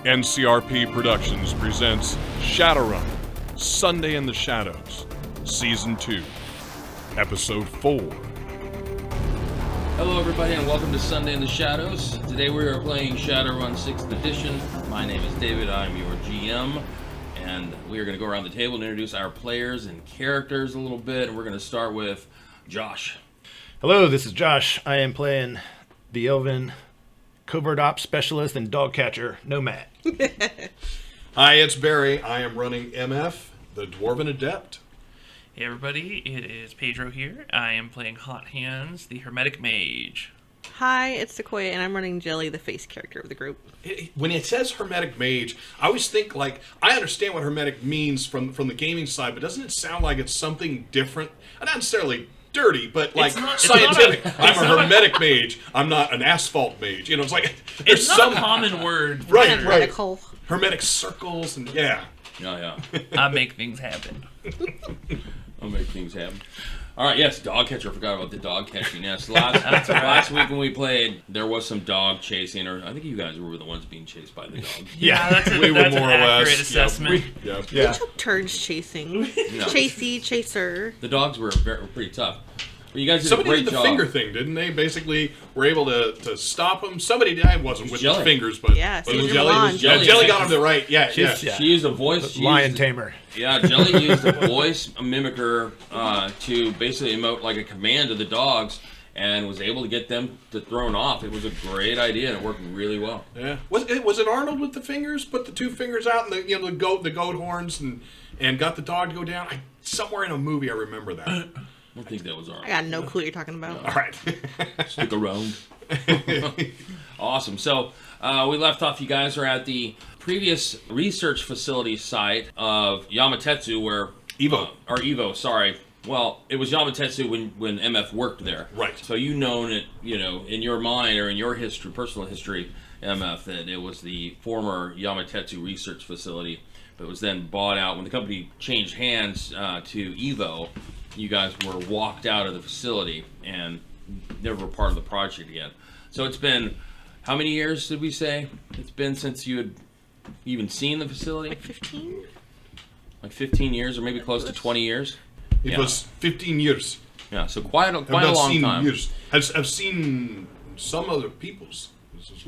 NCRP Productions presents Shadowrun, Sunday in the Shadows, Season 2, Episode 4. Hello everybody and welcome to Sunday in the Shadows. Today we are playing Shadowrun 6th Edition. My name is David, I'm your GM, and we are going to go around the table and introduce our players and characters a little bit, and we're going to start with Josh. Hello, this is Josh. I am playing the Elven Covert Ops Specialist and Dog Catcher, Nomad. Hi, it's Barry. I am running MF, the Dwarven Adept. Hey everybody, it is Pedro here. I am playing Hot Hands, the Hermetic Mage. Hi, it's Sequoia, and I'm running Jelly, the face character of the group. When it says Hermetic Mage, I always think, like, I understand what Hermetic means from the gaming side, but doesn't it sound like it's something different? Not necessarily dirty, but like scientific. I'm a Hermetic Mage. I'm not an asphalt mage. You know, it's like there's It's not some a common word. For right, sure. right. Medical. Hermetic circles and yeah. Yeah. I make things happen. I'll make things happen. Alright, yes, dog catcher. I forgot about the dog catching. Yes, last week when we played, there was some dog chasing, or I think you guys were the ones being chased by the dog. Yeah, that's We were an more or accurate less, assessment. Yeah. Yeah. Took turns chasing. No. Chasey, chaser. The dogs were pretty tough. But you guys did Somebody a great did the job. finger thing, didn't they? Basically, were able to stop him. Somebody did. I wasn't with Jelly. the fingers, but Yeah, but it was Caesar Jelly. Milan. Jelly. Jelly got him the right. Yeah, yeah. She used a voice. she Lion used- Tamer. Yeah, Jelly used a voice mimicker to basically emote like a command to the dogs, and was able to get them to thrown off. It was a great idea, and it worked really well. Yeah. Was it Arnold with the fingers? Put the two fingers out and the goat horns and got the dog to go down. Somewhere in a movie I remember that. I don't think that was I Arnold. got no clue what you're talking about. All right. Stick around. Awesome. So we left off. You guys are at the previous research facility site of Yamatetsu, where or Evo. Sorry. Well, it was Yamatetsu when MF worked there. Right. So you known it, in your mind or in your history, personal history, MF, that it was the former Yamatetsu research facility, but it was then bought out when the company changed hands to Evo. You guys were walked out of the facility and never were part of the project again. So it's been, how many years did we say it's been since you had even seen the facility? Like 15? Like 15 years, or maybe close to 20 years? It Yeah. was 15 years. Yeah, so quite a I've not long seen time. years. I've seen some other people's.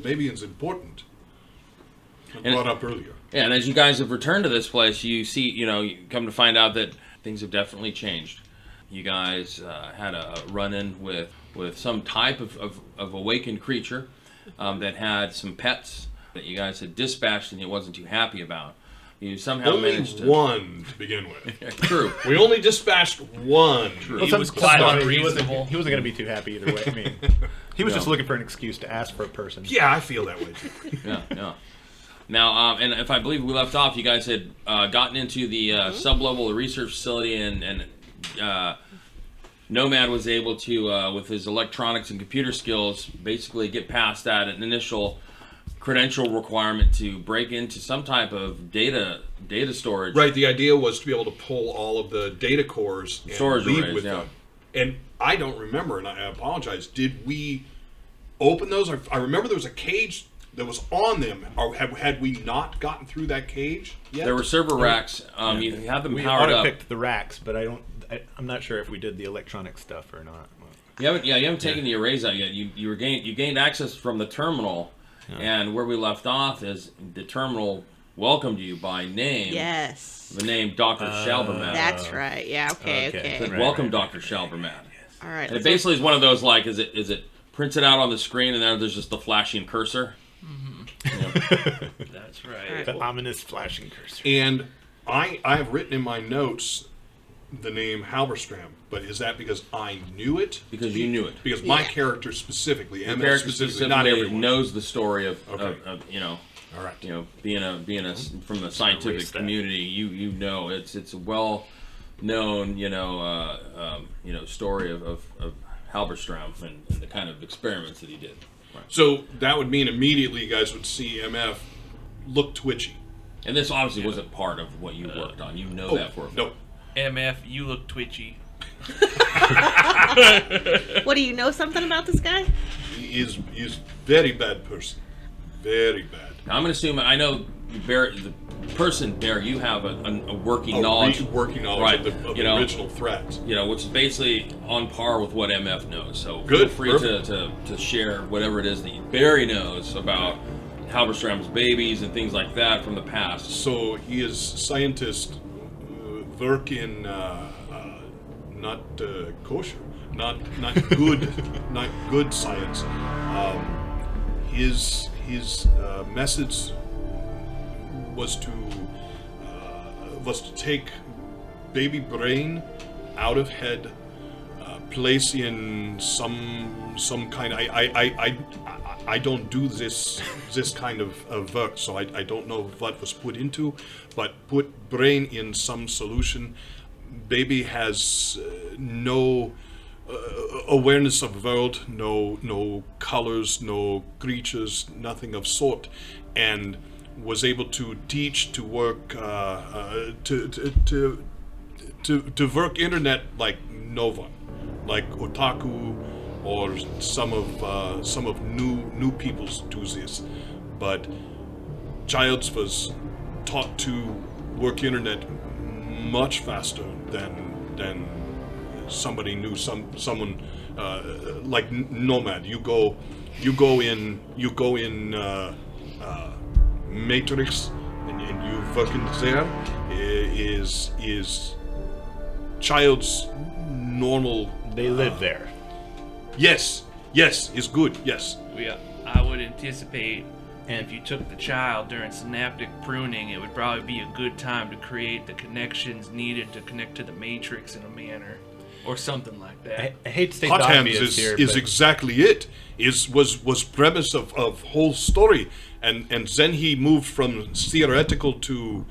Maybe it's important. I And- brought up earlier. Yeah, and as you guys have returned to this place, you see, you come to find out that things have definitely changed. You guys had a run-in with some type of awakened creature that had some pets that you guys had dispatched and you wasn't too happy about. You somehow Only managed to... one to begin with. True. We only dispatched one. True. He was quite He wasn't unreasonable. going to be too happy either way. I mean, he was just looking for an excuse to ask for a person. Yeah, I feel that way too. Yeah. Now, and if I believe we left off, you guys had gotten into the sub-level, the research facility, and Nomad was able to, with his electronics and computer skills, basically get past that initial credential requirement to break into some type of data storage. Right, the idea was to be able to pull all of the data cores and Storage leave arrays, with yeah. them. And I don't remember, and I apologize, did we open those? I remember there was a cage that was on them. Or had we not gotten through that cage yet? There were server racks. You had them We powered up. auto-picked the racks, but I'm not sure if we did the electronic stuff or not. You haven't taken the arrays out yet. You gained access from the terminal, and where we left off is the terminal welcomed you by name. Yes. The name Dr. Shalbermat. That's right. Yeah, okay. okay. Said, Right, welcome, right. Dr. Shalbermat. All right. And it basically is one of those, like, is it printed out on the screen and there's just the flashing cursor? That's right. Alright. The ominous flashing cursor. And I have written in my notes the name Halberstram, but is that because I knew it? Because you knew it. Because my Yeah. character specifically, The MF character specifically, not specifically everyone. knows the story of Okay. All right. being a from the scientific erase that. community. You know it's a well known story of Halberstram and the kind of experiments that he did. So that would mean immediately you guys would see MF look twitchy. And this obviously wasn't part of what you worked on. You know that for a fact. No. MF, you look twitchy. What, do you know something about this guy? He is very bad person. Very bad. I'm going to assume, I know Bear, the person Bear, you have a working knowledge. Working knowledge right. of the original threat. Which is basically on par with what MF knows. So Good, feel free to share whatever it is that Barry knows about Halberstram's babies and things like that from the past. So he is scientist, work in not kosher, not good, not good science. His message was to take baby brain out of head, place in some kind. I don't do this kind of work, so I don't know what was put into, but put brain in some solution. Baby has no awareness of world, no colors, no creatures, nothing of sort, and was able to teach, to work, to work internet like no one, like otaku, or some of new peoples do this, but Childs was taught to work internet much faster than somebody knew. Someone like Nomad. You go in Matrix and you work in there. Is Child's normal. They live there. Yes, is good. Yes. I would anticipate, and if you took the child during synaptic pruning, it would probably be a good time to create the connections needed to connect to the Matrix in a manner, or something like that. I hate to state Hot the Hands obvious here, is but exactly it. Was premise of whole story, and then he moved from theoretical to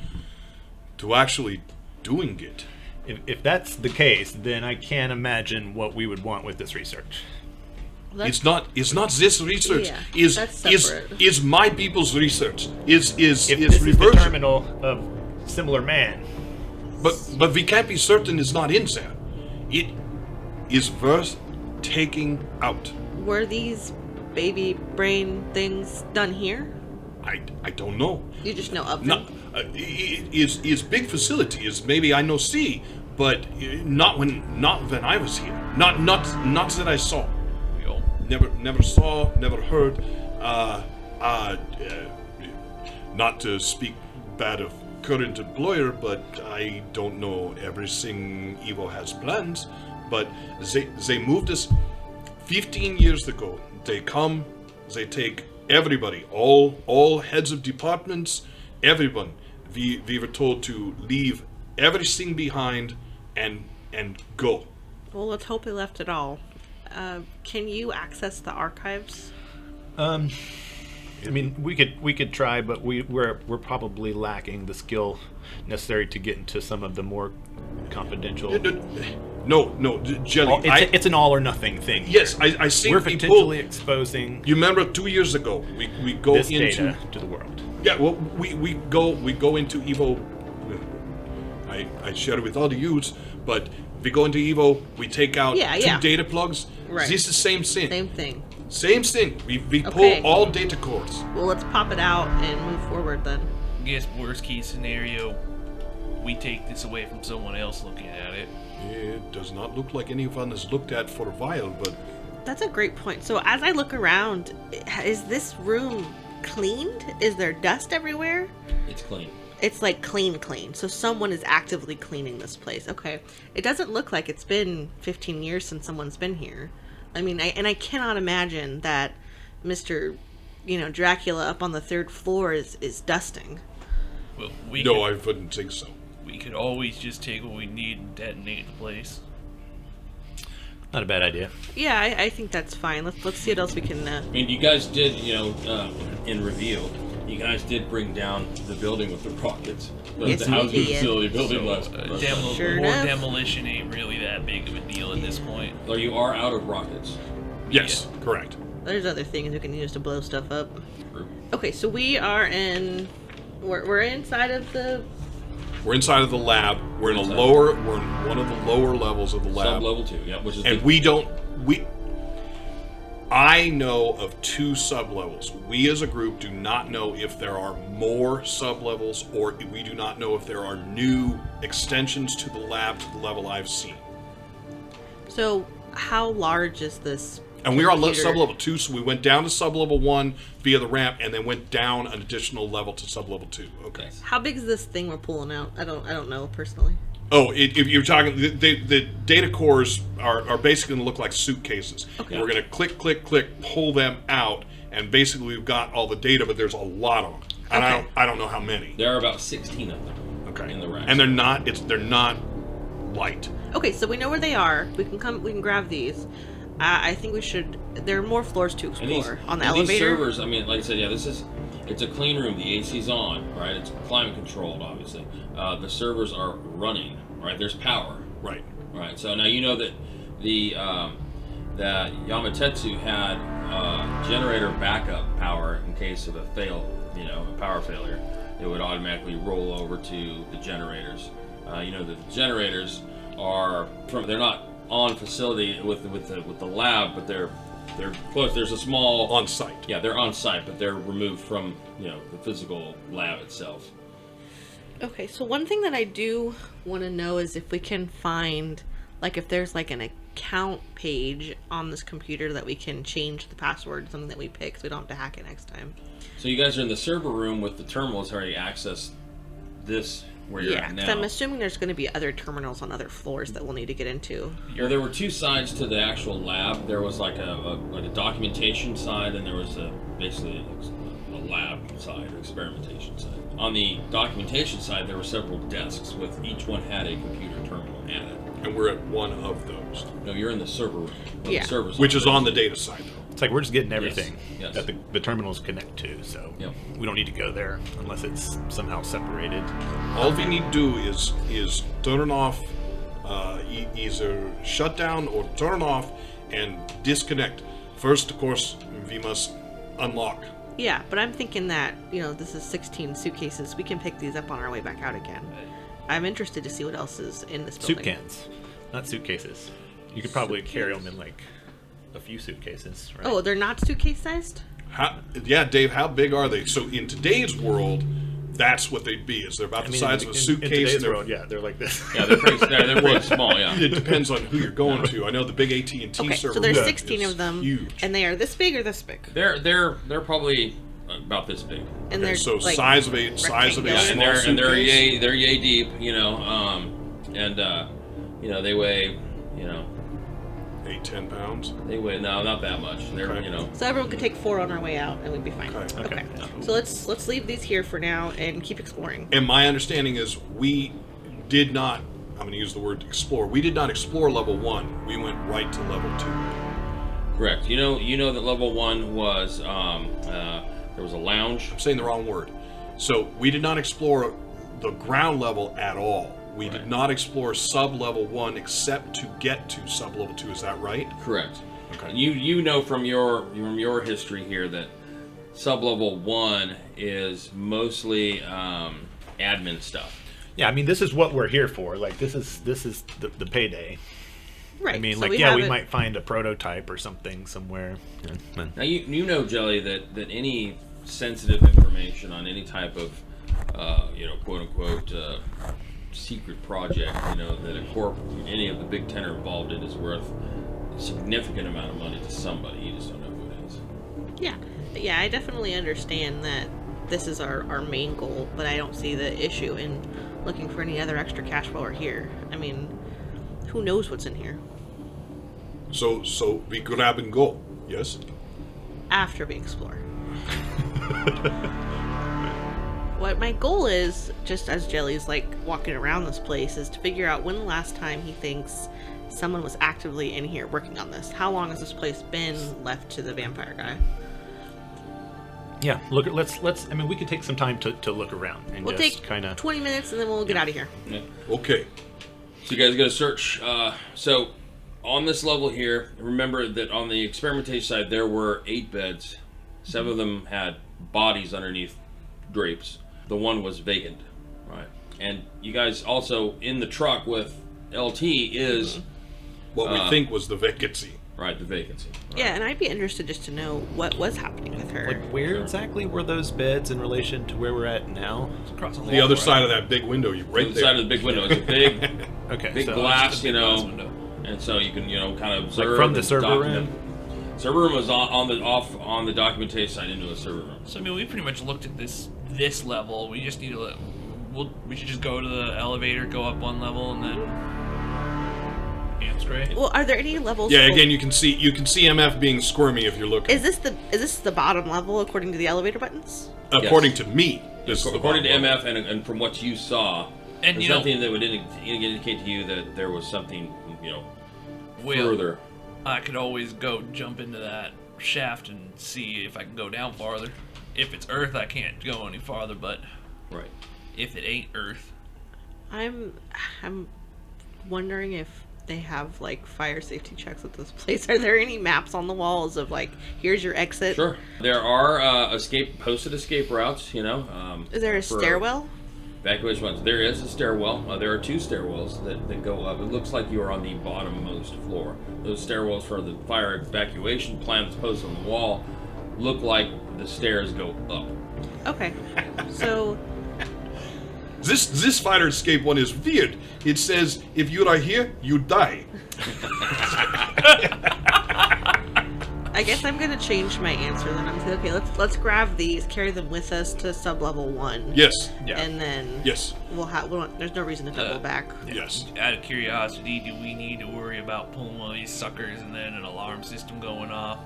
actually doing it. if that's the case, then I can't imagine what we would want with this research. It's not this research. Yeah, that's separate. Is my people's research. Is If this is the reversion. terminal of similar man, But we can't be certain it's not in there. It is worth taking out. Were these baby brain things done here? I don't know. You just know of No, them. is big facility is maybe I know see, but not when I was here. Not that I saw. Never saw, never heard. Not to speak bad of current employer, but I don't know everything Evo has plans. But they moved us 15 years ago. They come, they take everybody, all heads of departments, everyone. We were told to leave everything behind and go. Well, let's hope they left it all. Can you access the archives? I mean, we could try, but we're probably lacking the skill necessary to get into some of the more confidential. No, Jelly. It's an all or nothing thing. Yes, I see. We're people, potentially exposing You remember 2 years ago we go this into data to the world. yeah. Well, we go into Evo. I share it with all the youths, but we go into Evo. We take out two data plugs. Right. This is the same thing. Same thing. We Okay. pull all data cores. Well, let's pop it out and move forward then. I guess worst case scenario, we take this away from someone else looking at it. It does not look like anyone has looked at for a while, but That's a great point. So as I look around, is this room cleaned? Is there dust everywhere? It's clean. It's like clean. So someone is actively cleaning this place. Okay. It doesn't look like it's been 15 years since someone's been here. I mean, I cannot imagine that Mr. Dracula up on the 3rd floor is dusting. Well, I wouldn't think so. we could always just take what we need and detonate the place. Not a bad idea. Yeah, I think that's fine. Let's see what else we can. I mean, you guys did, in review, you guys did bring down the building with the rockets. Yes, the we housing did. facility building So, last. Sure more enough. demolition ain't really that big of a deal at this point. So you are out of rockets. Yes, correct. There's other things we can use to blow stuff up. True. Okay, so we are in. We're inside of the. We're inside of the lab. We're in Inside. We're in one of the lower levels of the lab. Sub level 2, yeah, which is And the, we I know of 2 sub-levels. We as a group do not know if there are more sub-levels, or we do not know if there are new extensions to the lab to the level I've seen. So, how large is this? And we are on computer? sub-level 2, so we went down to sub-level 1 via the ramp, and then went down an additional level to sub-level 2. Okay. How big is this thing we're pulling out? I don't know personally. Oh, if you're talking, the data cores are basically going to look like suitcases. Okay. We're going to click, click, click, pull them out, and basically we've got all the data, but there's a lot of them, and Okay. I don't know how many. There are about 16 of them. Okay. In the racks. And they're not light. Okay, so we know where they are. We can grab these. I think we should. There are more floors to explore on the elevator. These servers, I mean, like I said, yeah, it's a clean room. The AC's on, right? It's climate controlled, obviously. The servers are running, right? There's power, Right. right? So now you know that that Yamatetsu had generator backup power in case of a power failure. It would automatically roll over to the generators. You know that the generators they're not on facility with the lab, but they're close. There's a small On site. Yeah, they're on site, but they're removed from the physical lab itself. Okay, so one thing that I do want to know is if we can find, like, if there's like an account page on this computer that we can change the password, something that we pick, so we don't have to hack it next time. So you guys are in the server room with the terminals already accessed this where you're at now. Yeah, I'm assuming there's going to be other terminals on other floors that we'll need to get into. Well, there were 2 sides to the actual lab. There was like a documentation side, and there was basically a lab side, or experimentation side. On the documentation side, there were several desks with each one had a computer terminal added. And we're at one of those. No, you're in the server room. Yeah. The server's Which is on the data side, though. It's like we're just getting everything Yes. that the terminals connect to, so Yep. we don't need to go there unless it's somehow separated. All we need to do is turn off, either shut down or turn off and disconnect. First, of course, we must unlock. Yeah, but I'm thinking that, this is 16 suitcases. We can pick these up on our way back out again. I'm interested to see what else is in this building. Soup cans, not suitcases. You could probably carry them in like a few suitcases, right? Oh, they're not suitcase sized? Yeah, Dave, how big are they? So in today's world, that's what they'd be. Is they're about the size of a suitcase? In today's and they're- world, yeah, they're like this. Yeah, they're pretty small. Yeah. It depends on who you're going to. I know the big AT&T Okay, server. so there's is 16 of them, Huge. and they are this big or this big? They're probably about this big. And Okay, they're so like, size of a rectangular. Yeah, small and they're suitcase? yay deep, they weigh, 8-10 pounds. they weigh not that much. They're Okay. So everyone could take 4 on our way out, and we'd be fine. Okay. Okay. Yeah. So let's leave these here for now and keep exploring. And my understanding is we did not. I'm going to use the word explore. We did not explore level 1. We went right to level 2. correct. You know that level 1 was there was a lounge. I'm saying the wrong word. So we did not explore the ground level at all. We did not explore sub-level 1 except to get to sub-level 2. Is that right? Correct. Okay. You know from your history here that sub-level 1 is mostly admin stuff. Yeah, I mean, this is what we're here for. Like, this is the payday. Right. I mean, so like, we might find a prototype or something somewhere. Yeah. Now you know, Jelly, that any sensitive information on any type of quote unquote secret project, that a corp, any of the big 10 are involved in, is worth a significant amount of money to somebody. You just don't know who it is. Yeah, I definitely understand that this is our main goal, but I don't see the issue in looking for any other extra cash while we're here. I mean, who knows what's in here? So we grab and go. Yes. After we explore. What my goal is, just as Jelly's like walking around this place, is to figure out when the last time he thinks someone was actively in here working on this. How long has this place been left to the vampire guy? Yeah, let's. I mean, we could take some time to look around and We'll just take kind of 20 minutes and then we'll get out of here. Yeah. Okay. So you guys got to search. So on this level here, remember that on the experimentation side there were 8 beds. 7 of them had bodies underneath drapes. The one was vacant, right? And you guys also in the truck with LT is What we think was the vacancy. Right, the vacancy. Right. Yeah, and I'd be interested just to know what was happening with her. Like, where exactly were those beds in relation to where we're at now? Across the The hall, other right? side of that big window, you right The there. side of the big window. It's a big, Okay, big so glass, you know, window. and so you can, you know, kind of observe. from the and server document. room? Server room was on the documentation side into a server room. So I mean, we pretty much looked at this level. We just need to we should just go to the elevator, go up one level, and then answer it. Well, are there any levels? Yeah, again, you can see MF being squirmy if you're looking. Is this the bottom level according to the elevator buttons? According to me, this is the According to bottom level. MF and from what you saw, And there's you know- nothing that would indicate to you that there was something, you know, Well, further. I could always go jump into that shaft and see if I can go down farther. If it's Earth, I can't go any farther. But Right. if it ain't Earth, I'm wondering if they have like fire safety checks at this place. Are there any maps on the walls of like, here's your exit? Sure. There are posted escape routes, you know. Is there a for stairwell? Evacuation ones. There is a stairwell. There are 2 stairwells that go up. It looks like you are on the bottommost floor. Those stairwells for the fire evacuation plan that's posted on the wall look like the stairs go up. Okay. So This fighter escape one is weird. It says if you are here, you die. I guess I'm gonna change my answer then. I'm saying, okay, let's grab these, carry them with us to sub-level 1. Yes. Yeah. And then Yes. there's no reason to double back. Yes. out of curiosity, do we need to worry about pulling one of these suckers and then an alarm system going off?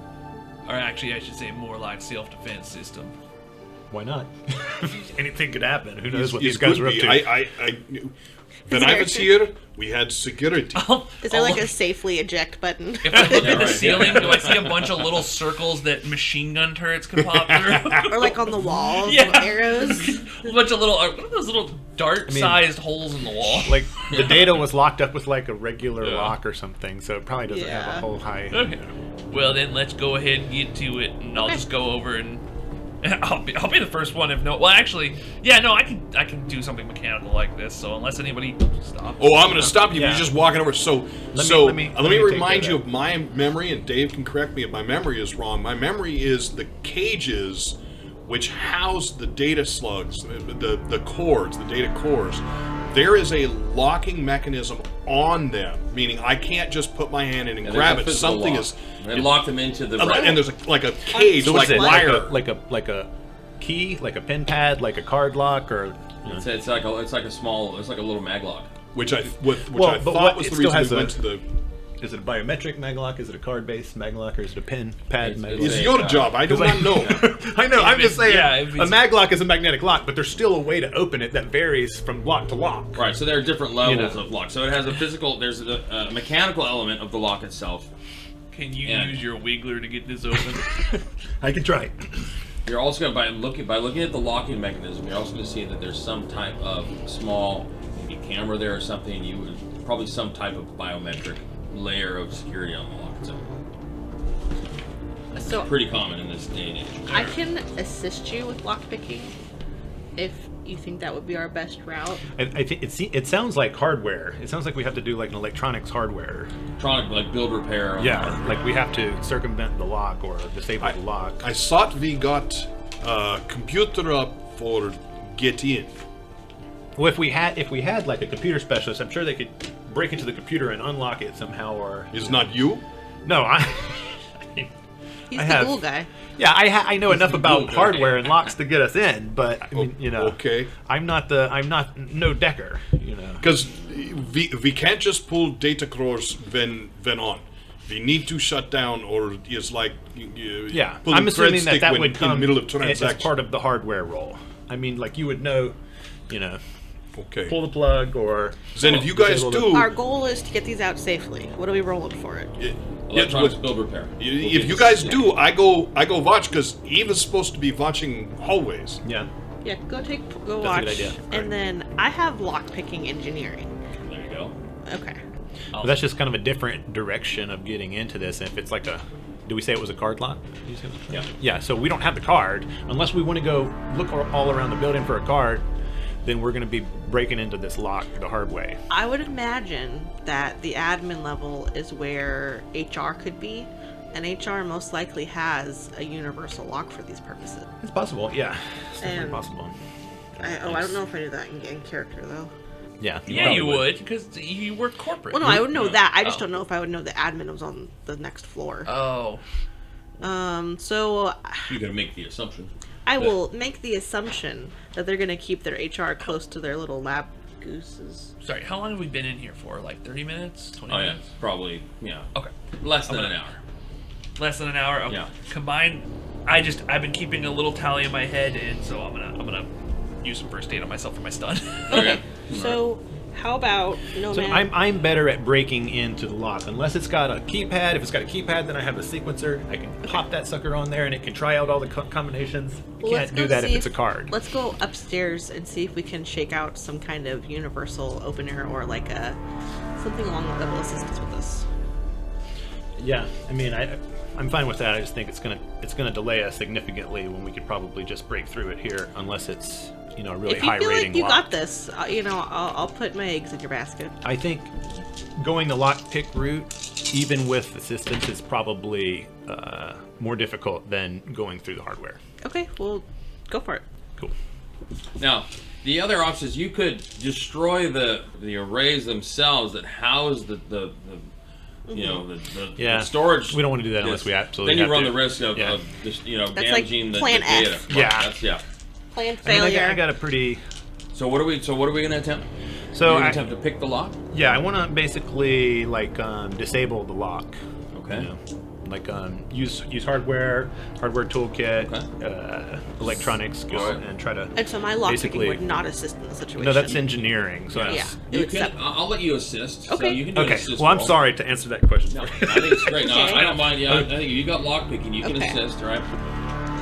Or actually, I should say more like self-defense system. Why not? Anything could happen. Who knows what It these guys could are up be. to? When I was here, we had security. Is there like a safely eject button? If I look at the right. ceiling, do I see a bunch of little circles that machine gun turrets can pop through? Or like on the walls Yeah. with arrows? A bunch of little, what are those little dart-sized holes in the wall? Like, the data was locked up with like a regular Yeah. lock or something, so it probably doesn't have Yeah. a whole high... Okay. Well, then let's go ahead and get to it, and I'll just go over and I'll be the first one if no. Well, actually, yeah, no, I can do something mechanical like this. So unless anybody stops. Oh, I'm going to stop you. Yeah. You're just walking over. So Let me take remind care you of of my memory, and Dave can correct me if my memory is wrong. My memory is the cages which house the data slugs, the cores, the data cores. There is a locking mechanism on them, meaning I can't just put my hand in and grab it. Something is, and lock them into the. and there's like a cage, So what like is it? wire. Like a key, like a pen pad, like a card lock, or... You know? It's like a little maglock. Which I Well, but thought what- was it the still reason has we a- went to the. Is it a biometric maglock? Is it a card-based maglock? Or is it a pen pad It's- maglock? It's your job. I do not know. I know. I'm just saying. Yeah, if a it's- maglock is a magnetic lock, but there's still a way to open it that varies from lock to lock. Right, so there are different levels know. of lock. So it has a physical, there's a mechanical element of the lock itself. Can you Yeah. use your wiggler to get this open? I can try. You're also going to, by looking at the locking mechanism, you're also going to see that there's some type of small, maybe camera there or something. You would probably some type of biometric layer of security on the lock itself. So Pretty common in this day and age. I can assist you with lockpicking if you think that would be our best route. I think it sounds like hardware. It sounds like we have to do like an electronics hardware. Electronic, like build repair. On the Yeah, hardware. like we have to circumvent the lock or disable the lock. I thought we got a computer up for get in. Well, if we had like a computer specialist, I'm sure they could break into the computer and unlock it somehow. Or Is not you? no, He's I the have- ghoul guy. yeah, I know enough about guy. hardware and locks to get us in, but I mean, you know, Okay. I'm not no decker, you know. Because we can't just pull data cores when on. We need to shut down, or it's like Yeah, pulling I'm assuming thread stick that when would in come the middle of as transaction. part of the hardware role. I mean, like you would know, you know, Okay. pull the plug or. Then if you guys disable the- do, Our goal is to get these out safely. What are we rolling for it? Electronics build repair. if you guys do, I go watch because Eve is supposed to be watching hallways. Yeah. Yeah, go That's watch. a good idea. And then I have lockpicking engineering. There you go. Okay. But that's just kind of a different direction of getting into this. If it's like a, do we say it was a card lock? Did you say it was a card? Yeah. So we don't have the card unless we want to go look all around the building for a card. then we're going to be breaking into this lock the hard way. I would imagine that the admin level is where HR could be, and HR most likely has a universal lock for these purposes. It's possible, yeah. It's definitely And- possible. I don't know if I knew that in character, though. Yeah, Yeah, you would, because you work corporate. Well, no, I would know that. I just Oh. don't know if I would know the admin was on the next floor. Oh. So You're gonna make the assumption. I will make the assumption that they're going to keep their HR close to their little lab gooses. Sorry, how long have we been in here for? Like 30 minutes? 20 Oh yeah, minutes? probably. Yeah, Okay. less than an hour. Less than an hour? Okay. Yeah. Combined, I've been keeping a little tally in my head, and so I'm gonna use some first aid on myself for my stun. Okay. So, how about Nomad? So I'm better at breaking into the lock. Unless it's got a keypad. If it's got a keypad, then I have a sequencer. I can pop that sucker on there, and it can try out all the combinations. You Well, let's can't do go that if see it's a card. Let's go upstairs and see if we can shake out some kind of universal opener or like something along that will assist us with this. Yeah, I mean, I'm fine with that. I just think it's gonna delay us significantly when we could probably just break through it here, unless it's a really If you high feel rating like you lock. got this, I'll put my eggs in your basket. I think going the lockpick route, even with assistance, is probably more difficult than going through the hardware. Okay, well, go for it. Cool. Now, the other option is you could destroy the arrays themselves that house the Yeah. storage. We don't want to do that unless disk. we absolutely Then you have run to. the risk of, Yeah. just, That's like damaging the plan data. F. Right, Yeah. That's. Plan I mean, failure. I got a pretty. So what are we gonna attempt? So You're gonna I, attempt to pick the lock. yeah, I want to basically disable the lock. Okay. You know, like use hardware toolkit, electronics, go Alright. and try to. And so my lockpicking basically- would not assist in the situation. No, that's engineering. So Yeah. that's- It You would can. step- I'll let you assist. So Okay. you can do an Okay. assist Well, I'm roll. sorry to answer that question. No, I think it's great. No, Okay. I don't mind. Yeah, I think if you got lockpicking, you can Okay. assist, right?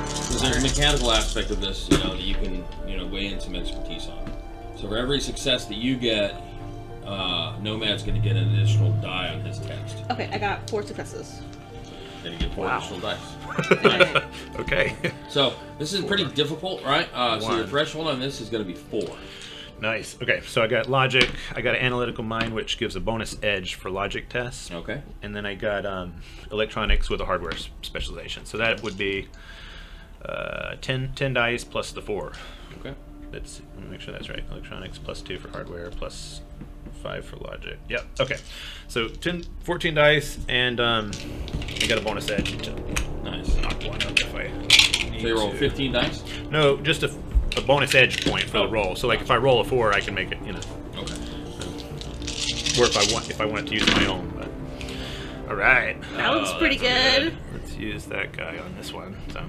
Because there's a mechanical aspect of this, that you can, weigh in some expertise on. So for every success that you get, Nomad's going to get an additional die on his test. Okay, I got 4 successes. Going to get 4 Wow. additional dice. Alright. Okay. So this is pretty difficult, right? So your One. threshold on this is going to be 4. Nice. Okay, so I got logic. I got analytical mind, which gives a bonus edge for logic tests. Okay. And then I got electronics with a hardware specialization. So that would be 10 dice plus the 4. Okay. Let me make sure that's right. Electronics plus 2 for hardware plus 5 for logic. Yep. Okay. So 14 dice, and I got a bonus edge to Nice. knock one up if I need So you roll to. 15 dice? No, just a bonus edge point for the roll. So like if I roll a 4, I can make it, Okay. or if I wanted to use my own. But all right. That looks pretty that's good. Let's use that guy on this one. So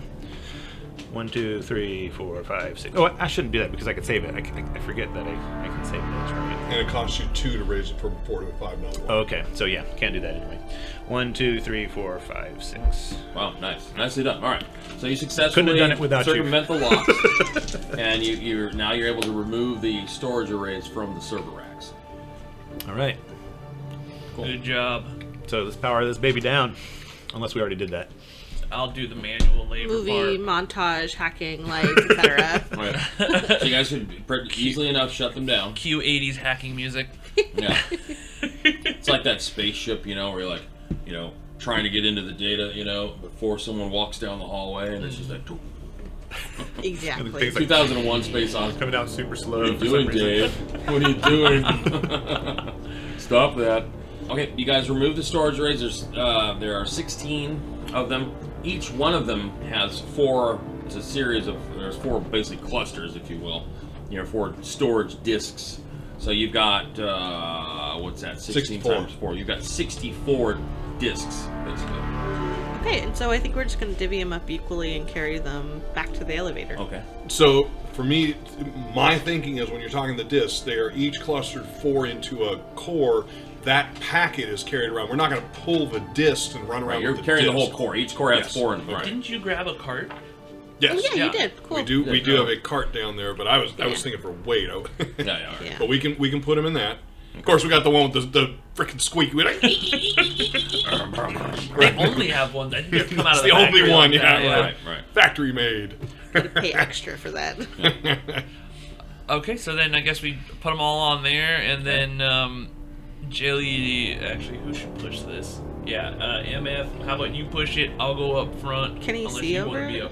1, 2, 3, 4, 5, 6. Oh, I shouldn't do that because I could save it. I forget that I can save those, right? And it costs you 2 to raise it from 4 to 5, not 1. Oh, okay. So yeah, can't do that anyway. 1, 2, 3, 4, 5, 6. Wow, nice. Nicely done. All right. So you successfully Couldn't have done it without you. circumvent the locks, and you're able to remove the storage arrays from the server racks. All right. Good job. So let's power this baby down. Unless we already did that. I'll do the manual labor Movie, part. montage, hacking, lights, etc. All right. So you guys could pretty easily enough shut them down. Cue 80s hacking music. Yeah. It's like that spaceship, where you're like, trying to get into the data, before someone walks down the hallway, and it's just like, Exactly. Things like 2001 Space Odyssey. coming out super slow. What are you for doing, some reason. Dave? What are you doing? Stop that. Okay, you guys remove the storage arrays. There are 16 of them. Each one of them has 4. It's a series of. There's 4 basically clusters, if you will. 4 storage disks. So you've got what's that? 16 64. times 4. You've got 64 disks, basically. Okay, and so I think we're just going to divvy them up equally and carry them back to the elevator. Okay. So for me, my thinking is when you're talking the disks, they are each clustered 4 into a core. That packet is carried around. We're not going to pull the disks and run around You're with the carrying the disc. whole core. Each core has Yes. 4 in the front. Didn't you grab a cart? Yes. Oh, yeah, Yeah. you did. Cool. We do have a cart down there, but I was thinking for weight. Yeah, yeah. All right. Yeah. But we can put them in that. Of course, we got the one with the freaking squeaky. We're like, They only have one. I think they have to come out it's of the only factory one, like that, yeah, Right, right. factory made. Gotta pay extra for that. Okay, so then I guess we put them all on there, and then Jelly. Actually, who should push this? Yeah, MF. How about you push it? I'll go up front. Can he see over it?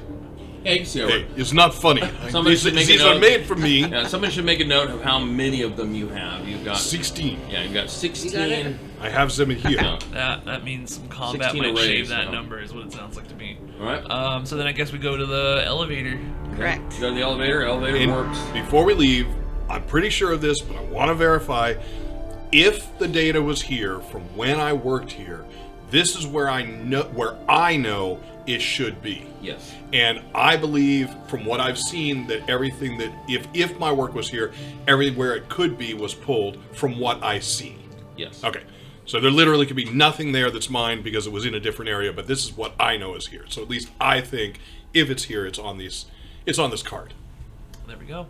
Yeah, you can see over. Hey, it's not funny. Somebody should make a These note. are made for me. Yeah, somebody should make a note of how many of them you have. You've got 16. Yeah, you've got 16. You got it? I have them in here. Yeah. That means some combat 16 might arrays, shave that so. number, is what it sounds like to me. All right. So then I guess we go to the elevator. Correct. You go to the elevator. Elevator And works. before we leave, I'm pretty sure of this, but I want to verify. If the data was here from when I worked here, this is where I know it should be. Yes. And I believe, from what I've seen, that everything that if my work was here, everywhere it could be was pulled from what I see. Yes. Okay. So there literally could be nothing there that's mine because it was in a different area, but this is what I know is here. So at least I think if it's here, it's on this card. There we go.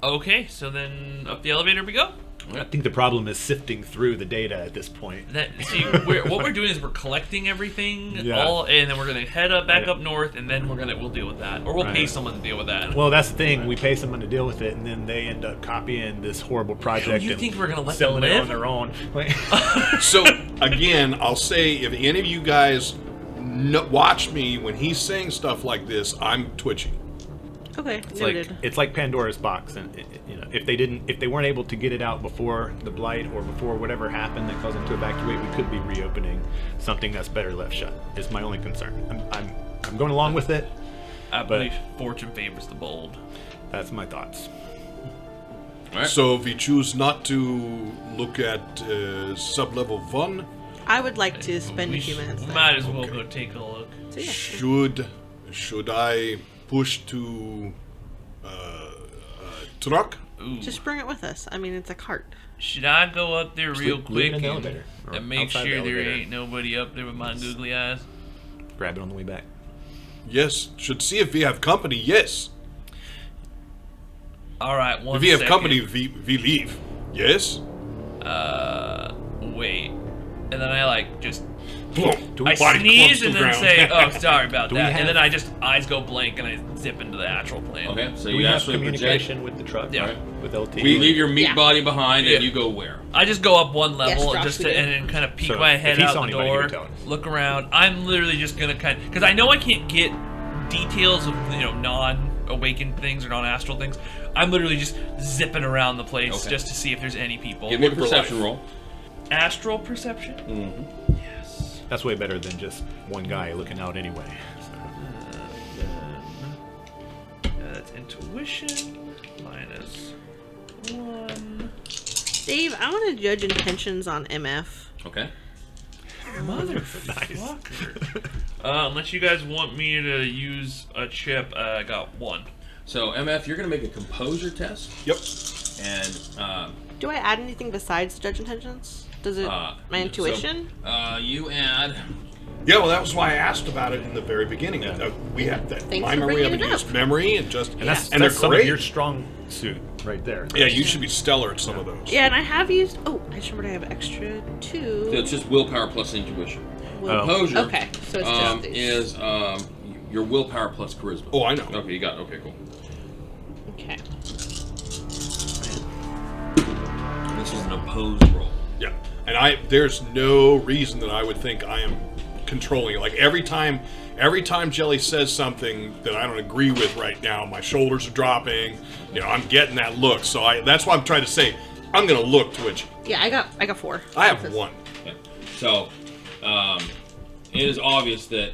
Okay, so then up the elevator we go. I think the problem is sifting through the data at this point. What we're doing is we're collecting everything, and then we're gonna head back up north, and then we'll deal with that, or we'll pay someone to deal with that. Well, that's the thing. We pay someone to deal with it, and then they end up copying this horrible project. You and think we're gonna let selling them it live on their own? So again, I'll say if any of you guys watch me when he's saying stuff like this, I'm twitching. Okay, It's noted. it's like Pandora's box, and if they weren't able to get it out before the blight or before whatever happened that caused them to evacuate, we could be reopening something that's better left shut. Is my only concern. I'm going along with it. I believe fortune favors the bold. That's my thoughts. All right. So if we choose not to look at sub-level 1, I would like to spend a We few minutes. there. might as well go take a look. So, yeah. should I push to truck? Ooh. Just bring it with us. I mean, it's a cart. Should I go up there real Leave it quick in the and, elevator, or and make outside the sure there elevator. ain't nobody up there with my googly eyes? Grab it on the way back. Yes. Should see if we have company. Yes. All right, one If we have second. company, we leave. Yes. Wait. And then I just Boom. I Body sneeze clumps to and the then ground. say, "Oh, sorry about Do we that," have- and then I just eyes go blank and I zip into the actual plane. Okay. So Do you we have actually project. communication with the truck? Yeah. Right? With LT. We leave your meat Yeah. body behind, and Yeah. you go where? I just go up one level Josh, just we to, did. and then kind of peek So, my if head he out saw the anybody, he door, would tell us. look around. I'm literally just gonna because I know I can't get details of non-awakened things or non-astral things. I'm literally just zipping around the place Okay. just to see if there's any people. Give me a Look for perception life. roll. Astral perception. Mm-hmm. Yes. That's way better than just one guy looking out anyway. That's intuition minus 1. Dave, I want to judge intentions on MF. Okay. Motherfucker. Unless you guys want me to use a chip, I got 1. So MF, you're gonna make a composure test, Yep. and Do I add anything besides judge intentions? Does it my intuition? So, you add. Yeah, well, that was why I asked about it in the very beginning. We have that. Thanks My for memory of bringing it it is up. memory and just. And that's, and that's they're some great. of your strong suit right there. Yeah, you should be stellar at some of those. Yeah, and I have used. Oh, I just remembered I have extra 2. So it's just willpower plus intuition. Will- Composure. Okay, so it's just these. is your willpower plus charisma. Oh, I know. Okay, you got it. Okay, cool. Okay. This is an opposed roll. Yeah, and there's no reason that I would think I am controlling it. Like every time Jelly says something that I don't agree with right now, my shoulders are dropping. I'm getting that look. So that's why I'm trying to say I'm gonna look twitchy. Yeah, I got 4. I have 1. Okay. So, it is obvious that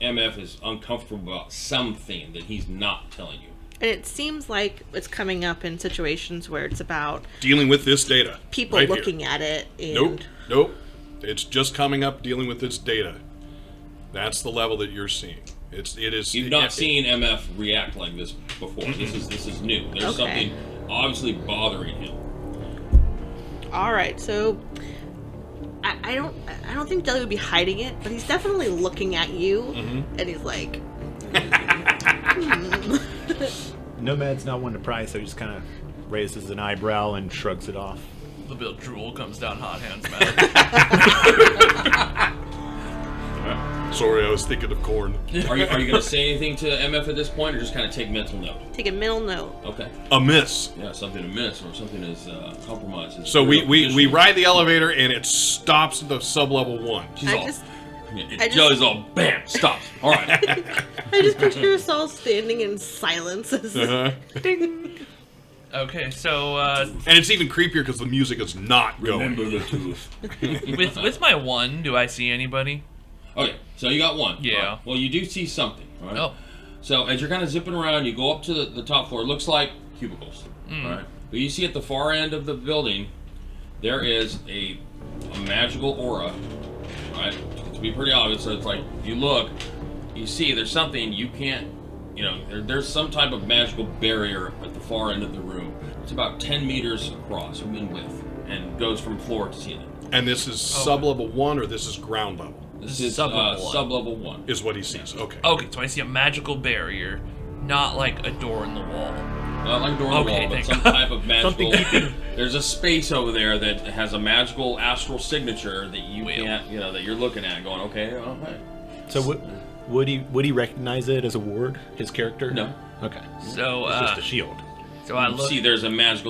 MF is uncomfortable about something that he's not telling you. And it seems like it's coming up in situations where it's about Dealing with this data. people right here. looking at it and Nope. It's just coming up dealing with this data. That's the level that you're seeing. It is. You've not seen MF react like this before. This is new. There's Okay. something obviously bothering him. All right, so I don't think Jelly would be hiding it, but he's definitely looking at you, and he's like, Nomad's not one to pry, so he just kind of raises an eyebrow and shrugs it off. The bill drool comes down Hot Hand's Sorry, I was thinking of corn. Are you going to say anything to MF at this point, or just kind of take mental note? Take a mental note. Okay. A miss. Yeah, something to miss or something is compromised. So we ride the elevator and it stops at the sub-level 1. Joey's all, bam, stops. All right. I just picture us all standing in silence. Ding. Okay, so And it's even creepier because the music is not going. Remember the tooth. with my 1, do I see anybody? Okay, so you got 1. Yeah. Right. Well, you do see something. Right? Oh. So as you're kind of zipping around, you go up to the top floor. It looks like cubicles. Right. But you see at the far end of the building, there is a magical aura. Right. To be pretty obvious. So it's like you look, you see there's something you can't. There's some type of magical barrier at the far end of the room. It's about 10 meters across in width and goes from floor to ceiling. And this is sub-level 1 or this is ground level? This is sub-level 1. Sub-level 1. Is what he sees. Okay. Okay, so I see a magical barrier, not like a door in the wall. Not like a door in the wall, but some type of magical... There's a space over there that has a magical astral signature that you can't, that you're looking at going, okay. So would he recognize it as a ward, his character? No. Okay. So it's just a shield. So I look. See, there's magic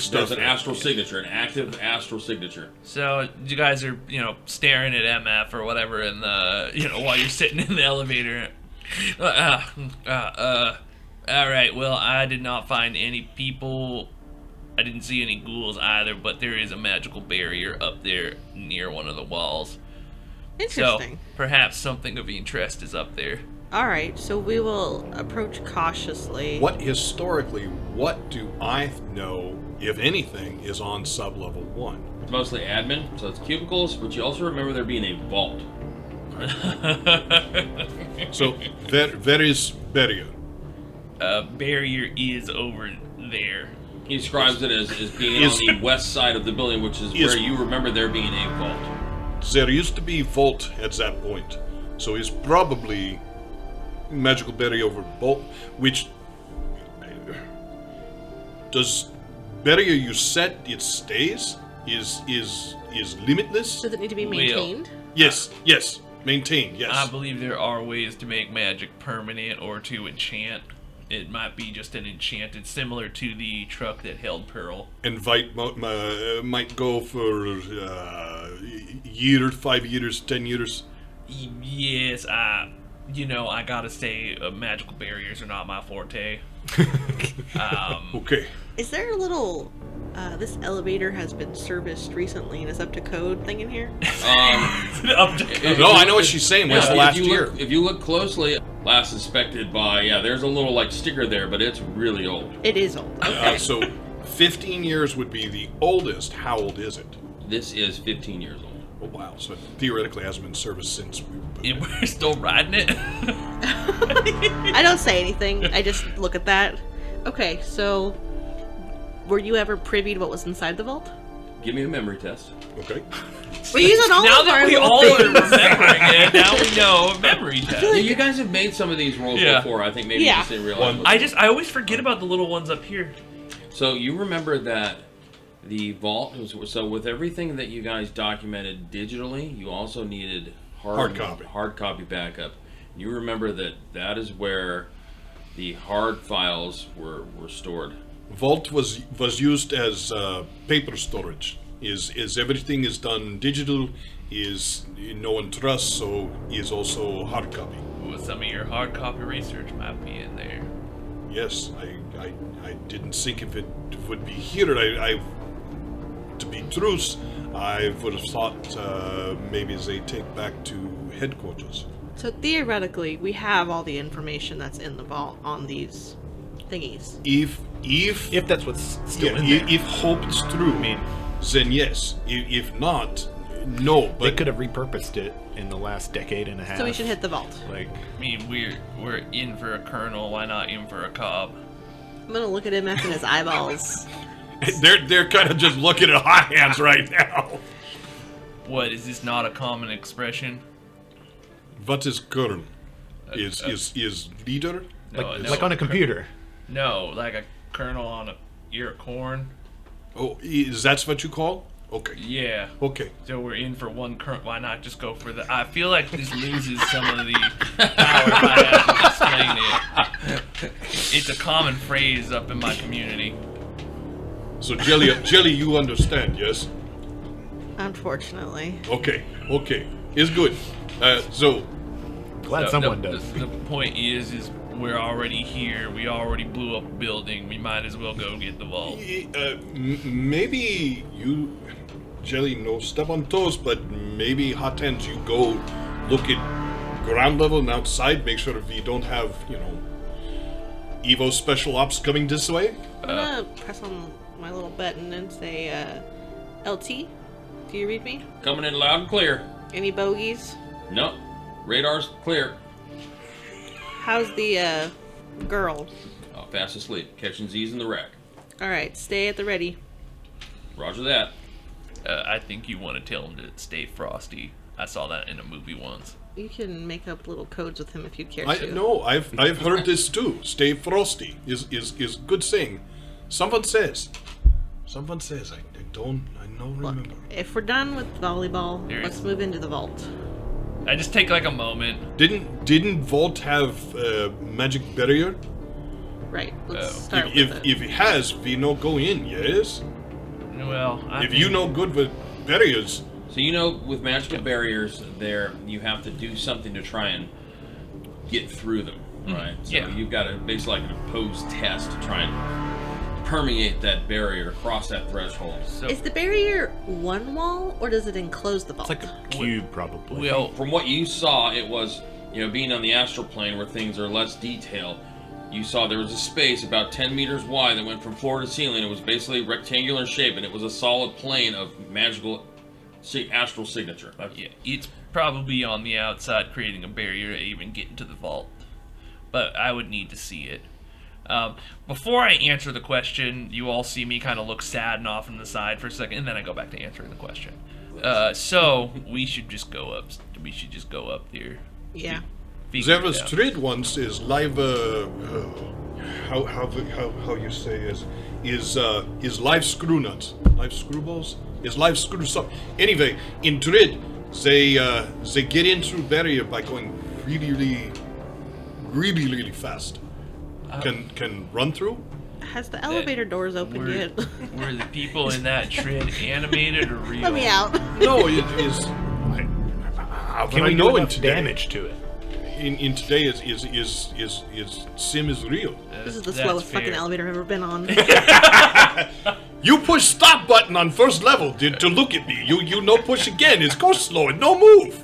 stuff. There's an astral signature, an active astral signature. So you guys are, staring at MF or whatever, in the, while you're sitting in the elevator. All right. Well, I did not find any people. I didn't see any ghouls either, but there is a magical barrier up there near one of the walls. Interesting. So perhaps something of interest is up there. All right, so we will approach cautiously. What do I know, if anything, is on sub-level 1? It's mostly admin, so it's cubicles, but you also remember there being a vault. So, where is barrier? Barrier is over there. He describes it as being on the west side of the building, which is where you remember there being a vault. There used to be vault at that point, so it's probably magical barrier over vault, which does barrier you set it stays is limitless. Does it need to be maintained? Yes, maintained. Yes. I believe there are ways to make magic permanent or to enchant. It might be just an enchanted, similar to the truck that held Pearl. Invite might go for year, 5 years, 10 years. Yes, I gotta say, magical barriers are not my forte. Okay. Is there a little, this elevator has been serviced recently and is up to code thing in here? Up to code. No, I know what she's saying. When's the last year? If you look closely, last inspected by, there's a little sticker there, but it's really old. It is old. Okay. So 15 years would be the oldest. How old is it? This is 15 years old. Oh, wow. So it theoretically hasn't been serviced since We're still riding it? I don't say anything. I just look at that. Okay, so were you ever privy to what was inside the vault? Give me a memory test. Okay. We're using all now of that our we little all are things. remembering it, now we know a memory test. Yeah, you guys have made some of these rolls before. I think maybe you just didn't realize. I always forget about the little ones up here. So you remember that the vault was so with everything that you guys documented digitally, you also needed hard copy backup. You remember that is where the hard files were stored. Vault was used as paper storage. Is everything is done digital? Is no one trusts, so is also hard copy. Ooh, some of your hard copy research might be in there. Yes, I didn't think if it would be here. I to be truth, I would have thought maybe they take back to headquarters. So theoretically, we have all the information that's in the vault on these thingies. If that's what's still in there. If hope is true, then yes. If not, no. But they could have repurposed it in the last decade and a half. So we should hit the vault. I mean, we're in for a colonel. Why not in for a cob? I'm gonna look at MF in his eyeballs. They're kind of just looking at hot hands right now. What, is this not a common expression? What is colonel? Is leader? Like on a computer. No, like a kernel on a ear of corn. Oh, is that what you call? Okay. Yeah. Okay. So we're in for one current. Why not just go for the? I feel like this loses some of the power if I have to explain it. It's a common phrase up in my community. So Jelly, you understand, yes? Unfortunately. Okay. It's good. So Glad someone does. The point is we're already here. We already blew up a building. We might as well go get the vault. maybe you, Jelly, no step on toes, but maybe Hot Hands, you go look at ground level and outside, make sure we don't have, Evo special ops coming this way. I'm gonna press on my little button and say, LT, do you read me? Coming in loud and clear. Any bogeys? Nope. Radar's clear. How's the, girl? Oh, fast asleep. Catching Z's in the rack. Alright, stay at the ready. Roger that. I think you want to tell him to stay frosty. I saw that in a movie once. You can make up little codes with him if you care I to. no, I've heard this too. Stay frosty is good saying. Someone says. I don't remember. If we're done with volleyball, let's move into the vault. I just take like a moment. Didn't Vault have magic barrier? Right. Let's start with it. If it has, we no go in. Yes. Well, If you know good with barriers. So with magical barriers, you have to do something to try and get through them, right? So you've got to basically like an opposed test to try and permeate that barrier, cross that threshold. So Is the barrier one wall, or does it enclose the vault? It's like a cube, probably. Well, from what you saw, it was, being on the astral plane where things are less detailed, you saw there was a space about 10 meters wide that went from floor to ceiling. It was basically rectangular in shape, and it was a solid plane of magical astral signature. Yeah, it's probably on the outside creating a barrier to even get into the vault. But I would need to see it. Before I answer the question, you all see me kind of look sad and off on the side for a second, and then I go back to answering the question. So we should just go up. We should just go up there. Yeah. There was trade once is live. How you say is live screw nuts, live screwballs, is live screw stuff. Anyway, in trade, they get in through barrier by going really fast. Can run through. Has the elevator doors opened yet? Were the people in that tread animated or real? Let me out. No, it is. Can we do enough damage to it? In today is sim is real. This is the slowest fucking elevator I've ever been on. You push stop button on first level to look at me. You no push again. It's go slow and no move.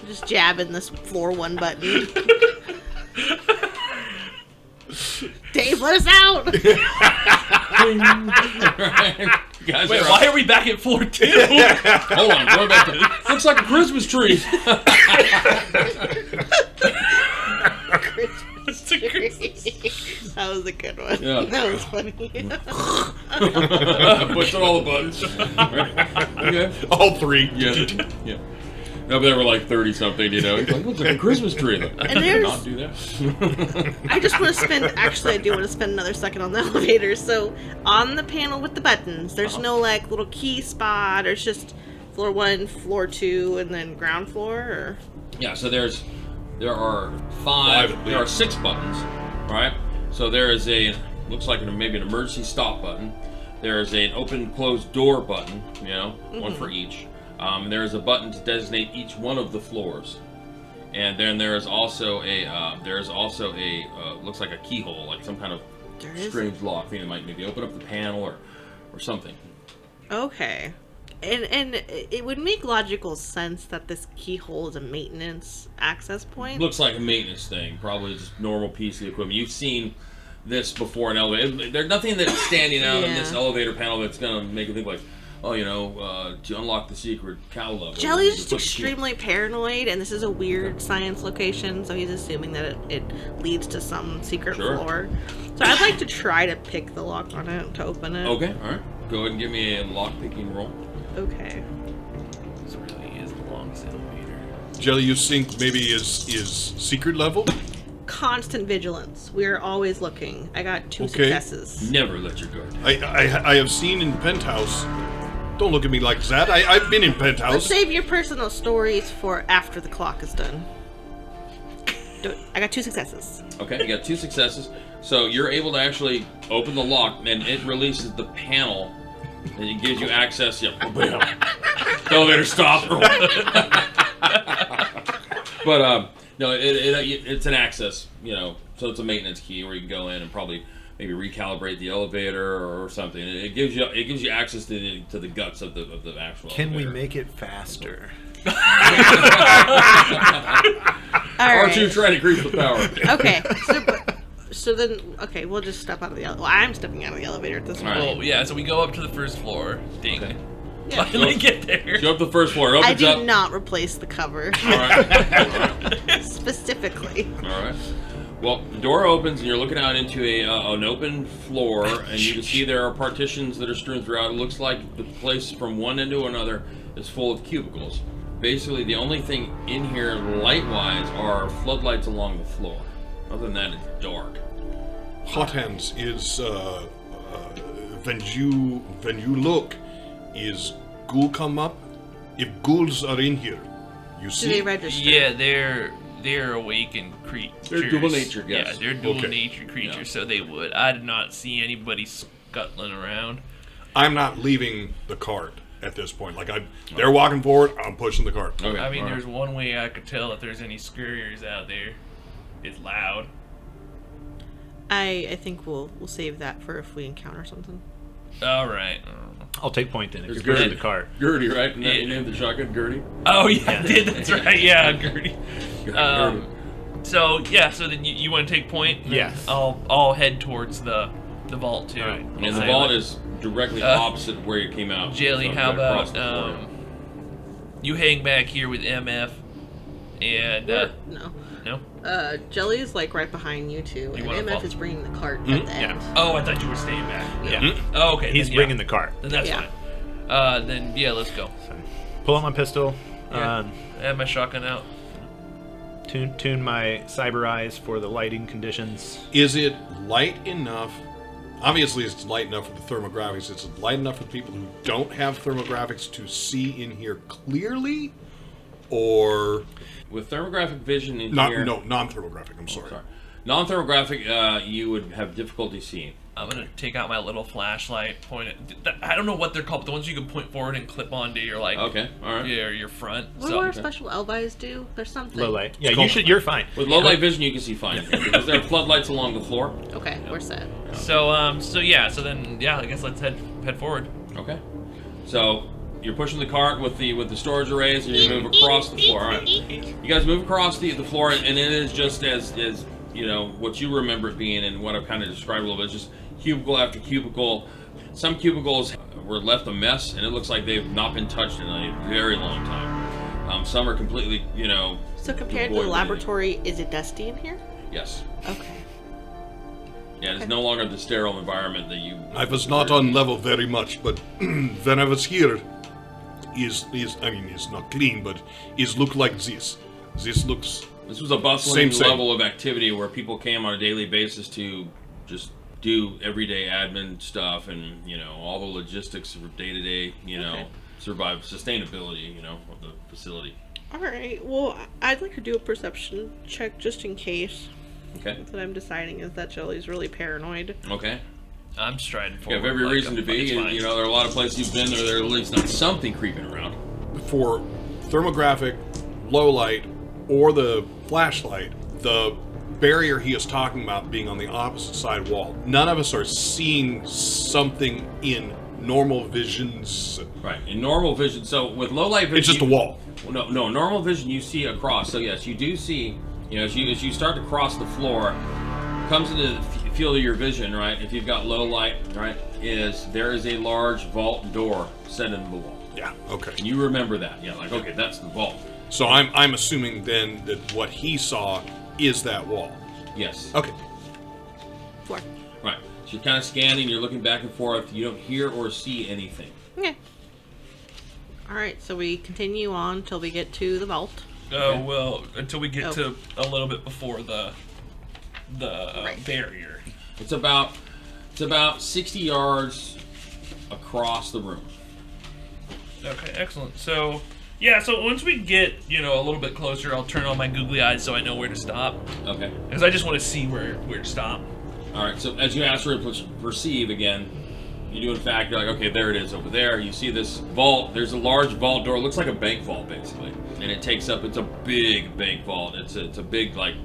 Just jabbing this floor 1 button. Dave, let us out! Guys, wait, why are we back at floor 2? Hold on, go back to, looks like a Christmas tree. That was a good one. Yeah. That was funny. Pushing all the buttons. Okay. All 3. Yeah. No, but they were like 30-something, He's like, looks like a Christmas tree. And there's... Not do that. I just want to spend... Actually, I do want to spend another second on the elevator. So, on the panel with the buttons, there's no, little key spot, or it's just floor 1, floor 2, and then ground floor, or... Yeah, so there are 6 buttons, right? So there is looks like maybe an emergency stop button. There is an open-closed door button, one for each. There is a button to designate each one of the floors, and then there is also a looks like a keyhole, like some kind of strange lock thing that might maybe open up the panel or something. Okay, and it would make logical sense that this keyhole is a maintenance access point. Looks like a maintenance thing, probably just normal piece of equipment. You've seen this before in elevator. There's nothing that's standing out in this elevator panel that's gonna make you think like, to unlock the secret cow level. Jelly's just extremely paranoid, and this is a weird science location, so he's assuming that it leads to some secret floor. So I'd like to try to pick the lock on it to open it. Okay, alright. Go ahead and give me a lock picking roll. Okay. This really is the longest elevator. Jelly, you think maybe is secret level? Constant vigilance. We are always looking. I got 2 successes. Never let your guard down. I have seen in Penthouse Don't look at me like that. I've been in Let's penthouse. save your personal stories for after the clock is done. Do it. I got 2 successes. Okay, you got 2 successes. So you're able to actually open the lock, and it releases the panel, and it gives you access. Yeah, elevator stop. But no, it's an access. So it's a maintenance key where you can go in and probably maybe recalibrate the elevator or something. It gives you access to the guts of the actual. Can elevator. we make it faster? All right. R2 trying to creep the power. Okay. So then, okay, we'll just step out of the elevator. Well, I'm stepping out of the elevator at this point. Oh, yeah, so we go up to the first floor. Ding. Okay. Yeah. Finally get there. Go up the first floor. It I opens do up. not replace the cover. All right. Specifically. All right. Well, the door opens and you're looking out into an open floor, and you can see there are partitions that are strewn throughout. It looks like the place from one end to another is full of cubicles. Basically, the only thing in here light-wise are floodlights along the floor. Other than that, it's dark. Hot hands is when you look, is ghoul come up? If ghouls are in here, you Do see. they register? Yeah, they're awakened creatures. They're dual-natured, yes. Yeah, they're dual Okay. natured creatures, Yeah. so they would. I did not see anybody scuttling around. I'm not leaving the cart at this point. Like they're walking forward, I'm pushing the cart. Okay. I mean, all right. there's one way I could tell if there's any scurriers out there. It's loud. I think we'll save that for if we encounter something. All right. I'll take point then if There's you're pushing Gertie. the car. Gertie, right? And Yeah. you named the shotgun Gertie? Oh yeah, I did. That's right. Yeah, Gertie. Gertie. So then you want to take point? Yes. I'll head towards the vault too. All right. And the vault is directly opposite where you came out. Jelly, So how right across about the floor. you hang back here with MF and No. no? Jelly is like right behind you two, and wanna MF follow? is bringing the cart at the end. Oh, I thought you were staying back. Yeah. Oh, okay. He's then, bringing the cart. Then that's Yeah. fine. Then yeah, let's go. So, pull out my pistol. Yeah. I have my shotgun out. Tune my cyber eyes for the lighting conditions. Is it light enough? Obviously, it's light enough for the thermographics. It's light enough for people who don't have thermographics to see in here clearly, or With thermographic vision in not? here. No, non-thermographic. I'm sorry. Sorry. Non-thermographic, you would have difficulty seeing. I'm gonna take out my little flashlight, point it. I don't know what they're called, but the ones you can point forward and clip onto your like. Okay, all right. Yeah, your front. What do our special elvies do? There's something. Low light. Yeah, Cool. you're fine. With low light vision, you can see fine because there are floodlights along the floor. Okay, we're set. So then I guess let's head forward. Okay. So you're pushing the cart with the storage arrays, and you move across the floor. All right. You guys move across the floor, and it is just as what you remember it being, and what I've kind of described a little bit. It's just cubicle after cubicle. Some cubicles were left a mess, and it looks like they've not been touched in a very long time. Some are completely, So compared to devoid the of laboratory, is it dusty in here? anything. Yes. Okay. Yeah, it's no longer the sterile environment that you. I was not on level very much, but when I was here, it's not clean, but is look like this. This looks. This was a bustling Same. level of activity where people came on a daily basis to just do everyday admin stuff and all the logistics of day to day survive sustainability of the facility. All right. Well, I'd like to do a perception check just in case. Okay. What I'm deciding is that Jelly's really paranoid. Okay. I'm striding You forward. have every like reason to be, it's and fine. there are a lot of places you've been there at least not something creeping around. For thermographic, low light, or the flashlight, the barrier he is talking about being on the opposite side wall. None of us are seeing something in normal visions. Right. In normal vision, so with low light vision, It's just a wall. No, normal vision you see across. So yes, you do see. As you start to cross the floor, comes into the field of your vision. Right. If you've got low light, right, there is a large vault door set into the wall. Yeah. Okay. And you remember that. Yeah. Like okay, that's the vault. So I'm assuming then that what he saw is that wall. Yes. Okay. 4. Right. So you're kind of scanning. You're looking back and forth. You don't hear or see anything. Okay. All right. So we continue on till we get to the vault. Oh well, until we get Oh. to a little bit before the Right. barrier. It's about 60 yards across the room. Okay, excellent. So, yeah, so once we get, a little bit closer, I'll turn on my googly eyes so I know where to stop. Okay. Because I just want to see where to stop. All right, so as you perceive again, you do in fact, you're like, okay, there it is over there. You see this vault. There's a large vault door. It looks like a bank vault, basically. And it takes up, it's a big bank vault. It's a big, like,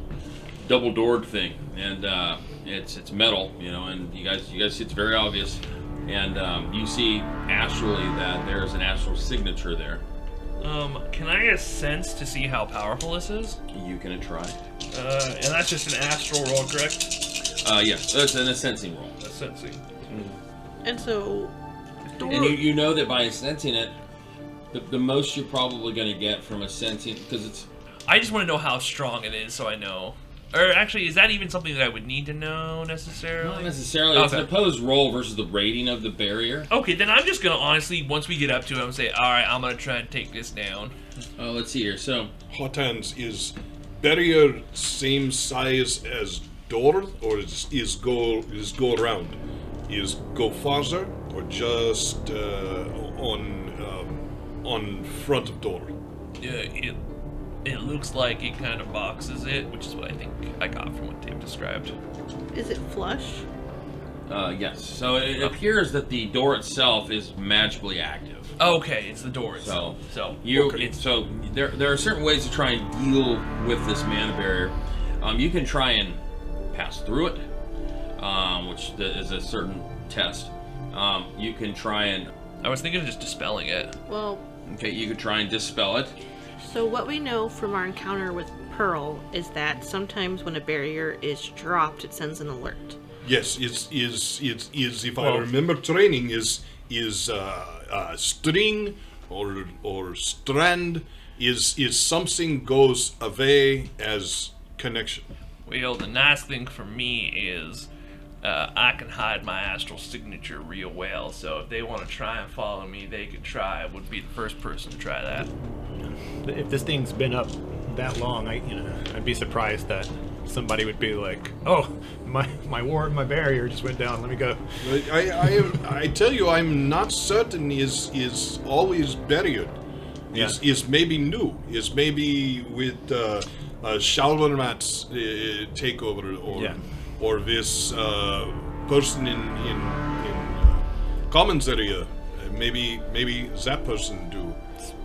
double-doored thing. And it's metal, and you guys see it's very obvious. And you see astrally that there's an astral signature there. Can I get a sense to see how powerful this is? You can try. And that's just an astral roll, correct? Yes, that's a sensing roll. A sensing. And so, and you know that by sensing it, the most you're probably going to get from a sensing, because it's... I just want to know how strong it is so I know. Or actually, is that even something that I would need to know necessarily? Not necessarily. Okay. It's an opposed roll versus the rating of the barrier. Okay, then I'm just going to honestly, once we get up to it, I'm going to say, alright, I'm going to try and take this down. Let's see here. So, Hot Hands, is barrier same size as door, or is go round? Is go farther, or just on front of door? It looks like it kind of boxes it, which is what I think I got from what Dave described. Is it flush? Yes. So it appears that the door itself is magically active. Okay, it's the door itself. So there are certain ways to try and deal with this mana barrier. You can try and pass through it, which is a certain test. You can try and... I was thinking of just dispelling it. Well... Okay, you could try and dispel it. So what we know from our encounter with Pearl is that sometimes when a barrier is dropped, it sends an alert. Yes, is if I remember training, is string or strand is something goes away as connection. Well, the nice thing for me is I can hide my astral signature real well, so if they want to try and follow me, they could try. I would be the first person to try that. If this thing's been up that long, I'd be surprised that somebody would be like, "Oh, my ward, my barrier just went down. Let me go." I tell you, I'm not certain. Is always buried. Is maybe new. Is maybe with Shadowrun's takeover or this person in Commons area. Maybe that person do.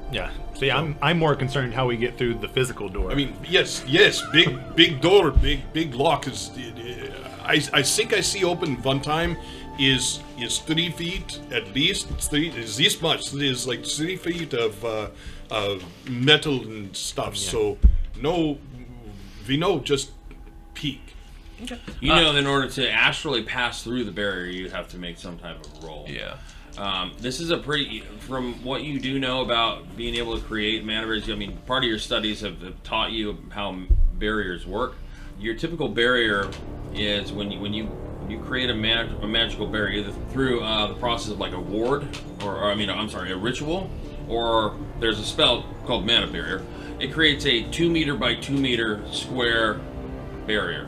Yeah. See, I'm more concerned how we get through the physical door. I mean, yes, big door, big lock is. I think I see open one time is 3 feet at least. Is this much? It is like 3 feet of metal and stuff. Yeah. So we know just peek. Okay. You know, in order to astrally pass through the barrier, you have to make some type of roll. Yeah. This is a pretty, from what you do know about being able to create mana barriers, I mean, part of your studies have taught you how barriers work. Your typical barrier is when you create a magical barrier, either through the process of like a ward, a ritual, or there's a spell called mana barrier. It creates a 2 meter by 2 meter square barrier.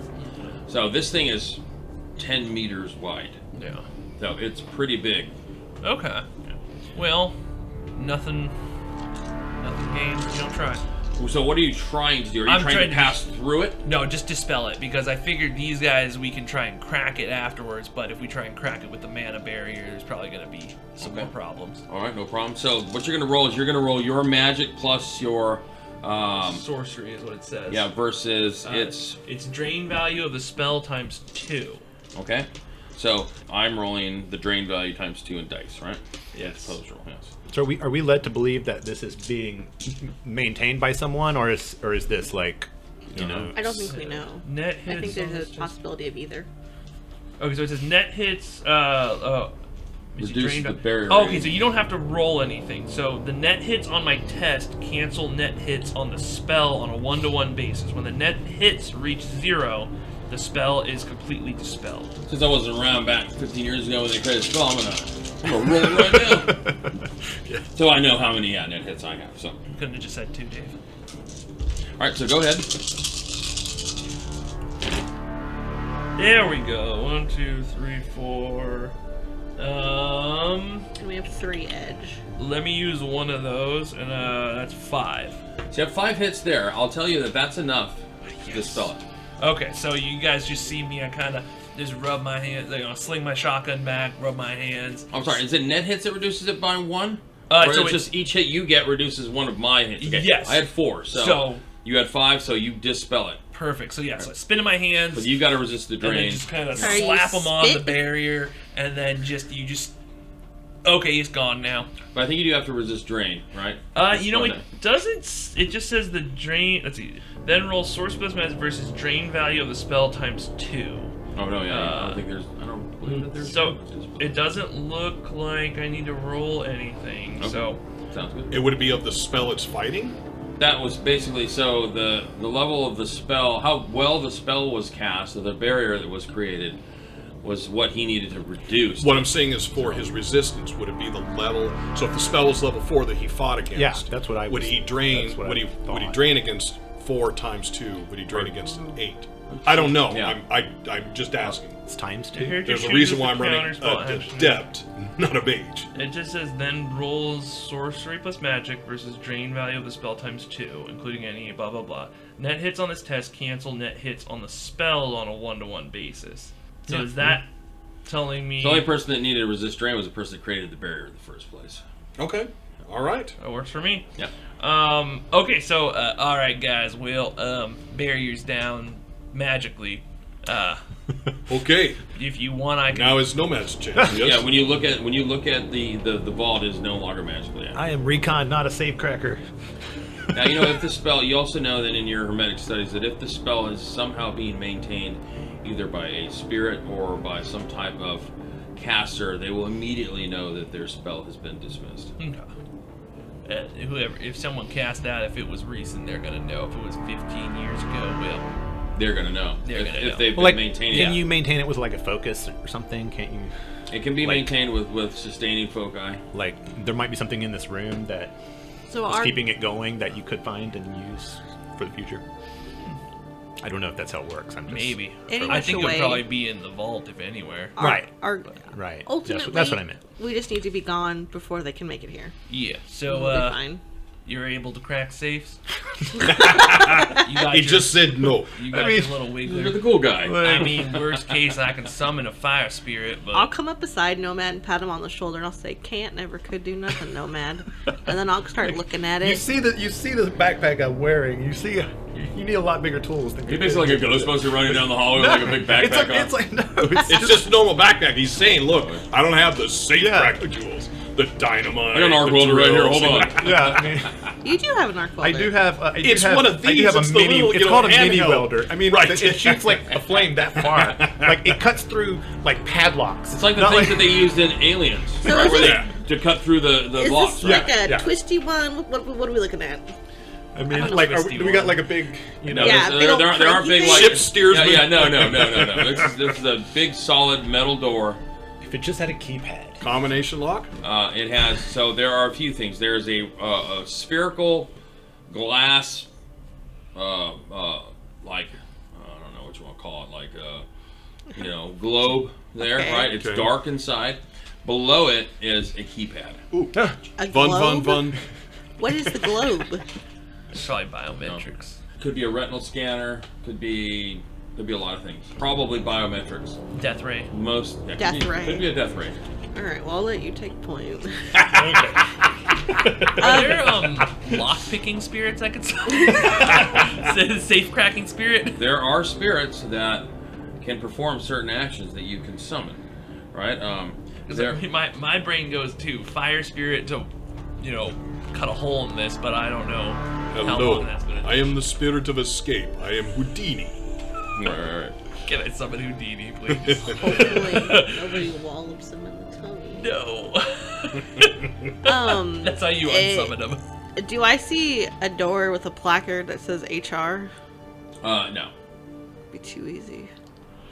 So this thing is 10 meters wide. Yeah. So it's pretty big. Okay. Well, nothing gained. You don't try. So what are you trying to do? Are you trying to pass through it? No, just dispel it, because I figured these guys, we can try and crack it afterwards, but if we try and crack it with the mana barrier, there's probably going to be some more problems. All right, no problem. So what you're going to roll is you're going to roll your magic plus your... sorcery is what it says. Yeah, versus it's drain value of the spell times 2. Okay. So I'm rolling the drain value times 2 in dice, right? Yes. Opposed roll, yes. So are we led to believe that this is being maintained by someone, or is this like, you know? I don't think we know. Net hits. I think there's a possibility of either. Okay, so it says net hits. Reduce the barrier. Oh, okay, so you don't have to roll anything. So the net hits on my test cancel net hits on the spell on a 1-to-1 basis. When the net hits reach 0, the spell is completely dispelled. Since I wasn't around back 15 years ago when they created a spell, I'm gonna roll it right now. Yeah. So I know how many net hits I have. So Couldn't have just said 2, Dave. All right, so go ahead. There we go. 1, 2, 3, 4. Can we have 3 edge. Let me use one of those, and that's 5. So you have 5 hits there. I'll tell you that's enough to dispel it. Okay, so you guys just see me. I kind of just rub my hands, sling my shotgun back, rub my hands. I'm sorry, is it net hits that reduces it by 1? So it's just each hit you get reduces one of my hits? Okay. Yes. I had 4, so you had 5, so you dispel it. Perfect. So so I spin in my hands. But you got to resist the drain. And then just kind of slap them on the barrier, and then you just. Okay, he's gone now. But I think you do have to resist drain, right? It doesn't. It just says the drain. Let's see. Then roll source plus magic versus drain value of the spell times 2. Oh no, yeah. I don't think there's. I don't believe that there's. So it doesn't look like I need to roll anything. Okay. So sounds good. It would be of the spell it's fighting. That was basically so the level of the spell, how well the spell was cast, or the barrier that was created, was what he needed to reduce. What I'm saying is for his resistance, would it be the level? So if the spell was level 4 that he fought against, Yeah, that's what I would was- he drain? that's what Would I he thought. drain against 4 times 2? Would he drain against an 8? I don't know. Yeah. I'm just asking. It's times 2. Here to There's a choose reason the why I'm running counterspell an action. Adept, not a Mage. It just says then rolls sorcery plus magic versus drain value of the spell times 2, including any blah blah blah. Net hits on this test cancel net hits on the spell on a 1-to-1 basis. So Yeah. is that telling me The only person that needed to resist drain was the person that created the barrier in the first place. Okay. All right. that works for me? Yeah. Okay, so all right, guys. Well, barriers down magically. Okay. If you want, I can. Now is Nomad's chance. Yes. Yeah, when you look at the vault, it is no longer magically active. I am Recon, not a safe cracker. Now, if the spell, you also know that in your Hermetic studies that if the spell is somehow being maintained either by a spirit or by some type of caster, they will immediately know that their spell has been dismissed. Okay. If someone cast that, if it was recent, they're gonna know. If it was 15 years ago, well, They're going to know. They're gonna know. If they've Well, like, been maintaining can it. you maintain it with like a focus or something? Can't you? It can be like- maintained with sustaining foci. Like, there might be something in this room that So is keeping it going that you could find and use for the future. I don't know if that's how it works. I'm just maybe. Any I which think it would way. probably be in the vault, if anywhere. Right. Right. That's Ultimately, that's what I meant. We just need to be gone before they can make it here. Yeah. So We'll be fine. you're able to crack safes. You got He your- just said no. You got mean- your little You're wiggler. the cool guy. I mean, worst case, I can summon a fire spirit, but I'll come up beside Nomad and pat him on the shoulder, and I'll say, "Can't, never could do nothing, Nomad." And then I'll start looking at You it. see the backpack I'm wearing. You see, you need a lot bigger tools than He makes like a Ghostbuster running down the hallway with like a big backpack on. It's like no. It's It's just a normal backpack. He's saying, look, I don't have the safe Yeah. cracker tools, the dynamite. I got an arc the welder right here. drills. Hold on. yeah. I mean, You do have an arc welder. I do have. It's one of I do these, have a it's the mini. little, It's you know, called a mini handheld. welder. I mean, Right. it shoots like a flame that far. Like it cuts through like padlocks. It's like the Not things that they used in Aliens, So right, is where it- they to cut through the Is blocks. this Right? like a Yeah. twisty one? What are we looking at? I mean, don't know like if it's do we got like a big, No, Yeah, there, big old there aren't cranky big thing. like Ship steersman. Yeah, no. This is a big solid metal door. if it just had a keypad. Combination lock? It has so there are a few things. There's a spherical glass, like I don't know what you want to call it, like globe there, Okay. right? It's Okay. dark inside. Below it is a keypad. Ooh. A Fun, globe? fun. What is the globe? it's probably biometrics. Could be a retinal scanner. Could be a lot of things. Probably biometrics. Death ray. Death ray. Could be a death ray. All right, well, I'll let you take point. Are there lock picking spirits I could summon? Safe cracking spirit. There are spirits that can perform certain actions that you can summon, right? There, My brain goes to fire spirit to, cut a hole in this, but I don't know how Hello. long that's gonna. I am the spirit of escape. I am Houdini. right. Can I summon Houdini, please? Hopefully, nobody wallops him in the tummy. No. That's how you unsummon him. Do I see a door with a placard that says HR? No. Be too easy.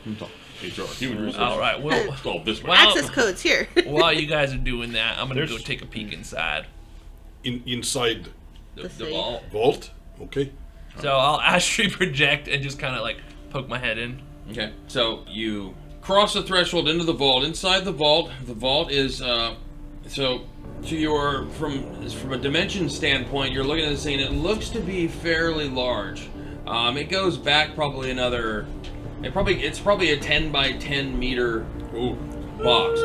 HR, human resources. All right. Well, Oh, this way. Well- Access codes here. while you guys are doing that, I'm gonna go take a peek inside Inside the The safe. vault. vault? Okay. So I'll astral project and just kind of like poke my head in. Okay, so you cross the threshold into the vault. Inside the vault is So, from a dimension standpoint, you're looking at this thing. It looks to be fairly large. It goes back probably another. It's probably a 10 by 10 meter box.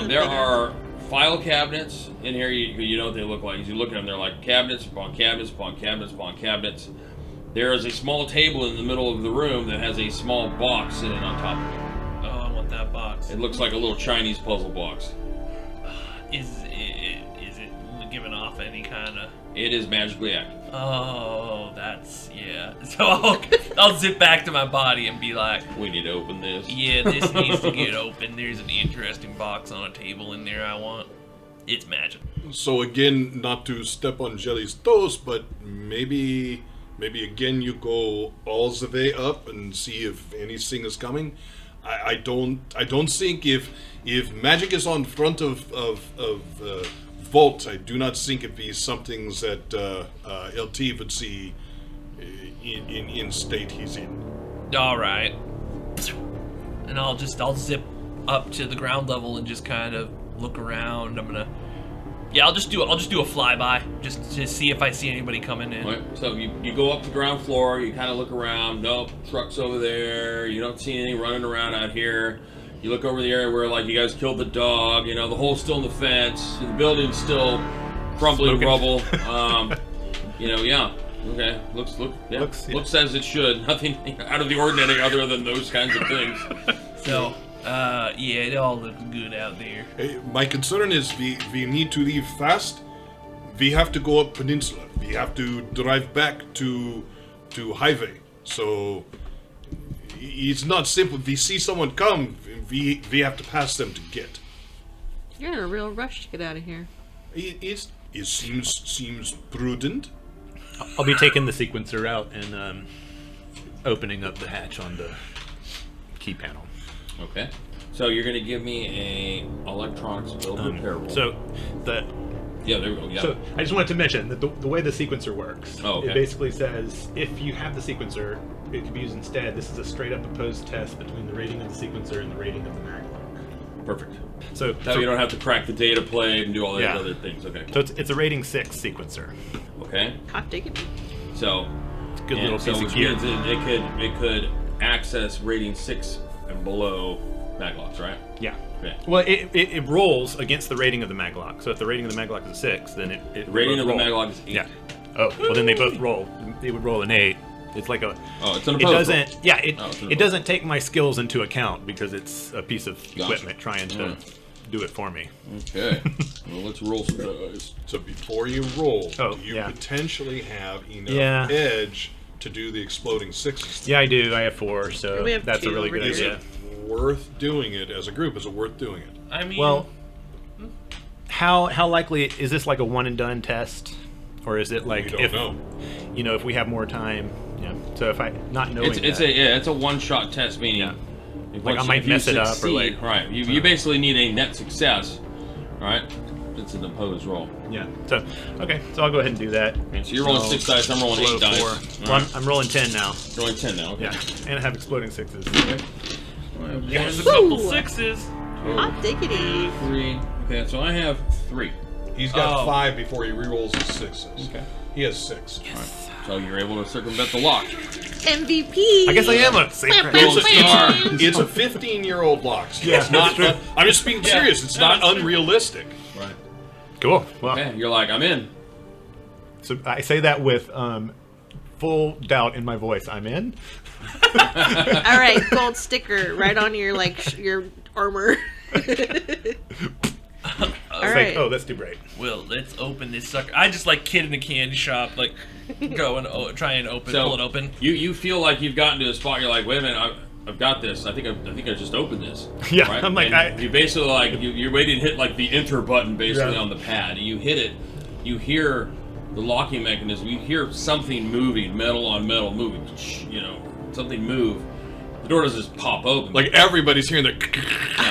There are file cabinets in here. You know what they look like. As you look at them, they're like cabinets upon cabinets upon cabinets upon cabinets. There is a small table in the middle of the room that has a small box sitting on top of it. Oh, I want that box. It looks like a little Chinese puzzle box. Is it giving off any kind of... It is magically active. Oh, that's... yeah. So I'll zip back to my body and be like... We need to open this. Yeah, this needs to get open. There's an interesting box on a table in there I want. It's magic. So again, not to step on Jelly's toes, but maybe again you go all the way up and see if anything is coming. I don't think if magic is on front of vault, I do not think it be something that LT would see in state he's in. All right. And I'll zip up to the ground level and just kind of look around. I'll just do a flyby just to see if I see anybody coming in. Right. So you go up to the ground floor, you kind of look around. Nope, truck's over there. You don't see anything running around out here. You look over the area where like you guys killed the dog. You know the hole's still in the fence. The building's still crumbling rubble. Yeah. Okay. Looks as it should. Nothing out of the ordinary other than those kinds of things. So. It all looks good out there. Hey, my concern is we need to leave fast. We have to go up peninsula. We have to drive back to highway. So it's not simple. We see someone come, we have to pass them to get. You're in a real rush to get out of here. It seems prudent. I'll be taking the sequencer out and opening up the hatch on the key panel. Okay. So you're going to give me a electronics build repair roll. Yeah, there we go. Yeah. So I just wanted to mention that the way the sequencer works, okay. It basically says if you have the sequencer, it can be used instead. This is a straight up opposed test between the rating of the sequencer and the rating of the maglock. Perfect. So you don't have to crack the data plate and do all these other things. Okay. So it's a rating 6 sequencer. Okay. Hot diggity. So it's a good little piece of gear. It could access rating 6 and below maglocks, right? Yeah. Okay. Well, it rolls against the rating of the maglock. So if the rating of the maglock is a 6, then it the rating of the roll. maglock is 8. Yeah. Oh, well then they both roll. They would roll an 8. It's like a. Oh, it's an It opposed doesn't. roll. Yeah. It's an It doesn't take my skills into account because it's a piece of equipment trying to do it for me. Okay. Well, let's roll some dice. So before you roll, do you yeah. potentially have enough edge to do the exploding 6s? Yeah, I do. I have 4, so We have that's a 2 really over good here. Is idea. it worth doing it as a group? Is it worth doing it? I mean, Well, how likely is this like a one and done test, or is it like We don't know. if we have more time? Yeah. So if I not knowing It's a one-shot test, meaning if Like, I once- might if you mess it up or, succeed- like- right. You basically need a net success, right? It's an opposed roll. Yeah. So okay. So I'll go ahead and do that. Okay, so you're rolling 6 dice. I'm rolling 8 dice. 4. All Well, right. I'm rolling 10 now. You're rolling 10 now. Okay. Yeah. And I have exploding 6s. there's a couple Woo! 6s. Hot diggity. 3. Okay, so I have 3. He's got Oh. 5 before he rerolls his 6s. Okay. He has 6. So you're able to circumvent the lock. MVP. I guess I am a secret. Gold star. It's a 15-year-old lock. Yeah, It's not. that's true. I'm just being serious. It's not unrealistic. Right. Cool. Well, Okay, you're like, I'm in. so I say that with full doubt in my voice. I'm in. All right, gold sticker right on your your armor. All It's right. like, oh, that's too bright. Well, let's open this sucker. I just like kid in a candy shop, like go and try and pull it open. You feel like you've gotten to a spot. You're like, wait a minute, I've got this. I think I just opened this. Yeah, right? I'm like, And you basically like you're waiting to hit like the enter button basically Yeah. on the pad. You hit it. You hear the locking mechanism. You hear something moving, metal on metal moving. Something move. The door doesn't just pop open. Like everybody's hearing the.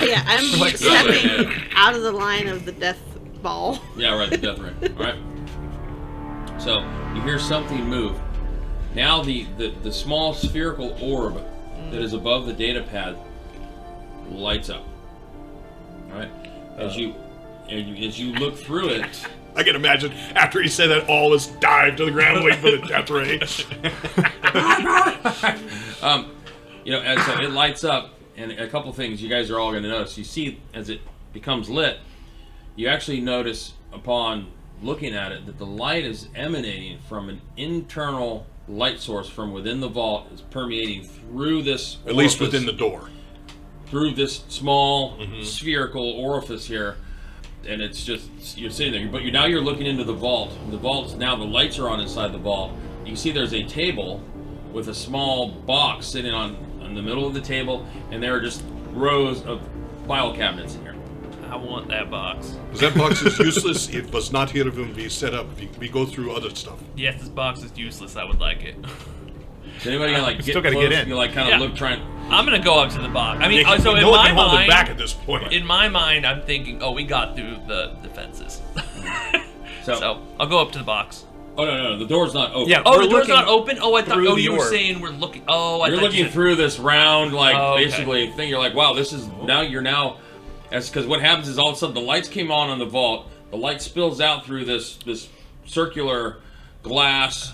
Yeah, I'm Like, stepping out of the line of the death ball. Yeah, right, the death ring. All right. So you hear something move. Now the small spherical orb that is above the data pad lights up. All right. As you as you look through it. I can imagine after he said that, all of us dive to the ground, wait for the death ray. And so it lights up, and a couple things you guys are all going to notice. You see, as it becomes lit, you actually notice upon looking at it that the light is emanating from an internal light source from within the vault. Is permeating through this At least within the door. Through this small spherical orifice here. And it's just, you're sitting there, but now you're looking into the vault. The vault's now, the lights are on inside the vault. You see there's a table with a small box sitting in the middle of the table, and there are just rows of file cabinets in here. I want that box. Because that box is useless. It was not here when we set up. We go through other stuff. Yes, this box is useless. I would like it. Is anybody gonna get still gotta close? get in. You like kind of look trying. I'm gonna go up to the box. I mean, Yeah, so in no one my can hold it mind, back at this point. in my mind, I'm thinking, oh, we got through the defenses. So I'll go up to the box. Oh no, the door's not open. Yeah. Oh, We're the door's looking not open. Oh, I thought. through Oh, the you were orb. saying we're looking. Oh, I You're thought looking you through this round, like okay. basically thing. You're like, wow, this is now. That's because what happens is all of a sudden the lights came on the vault. The light spills out through this circular glass,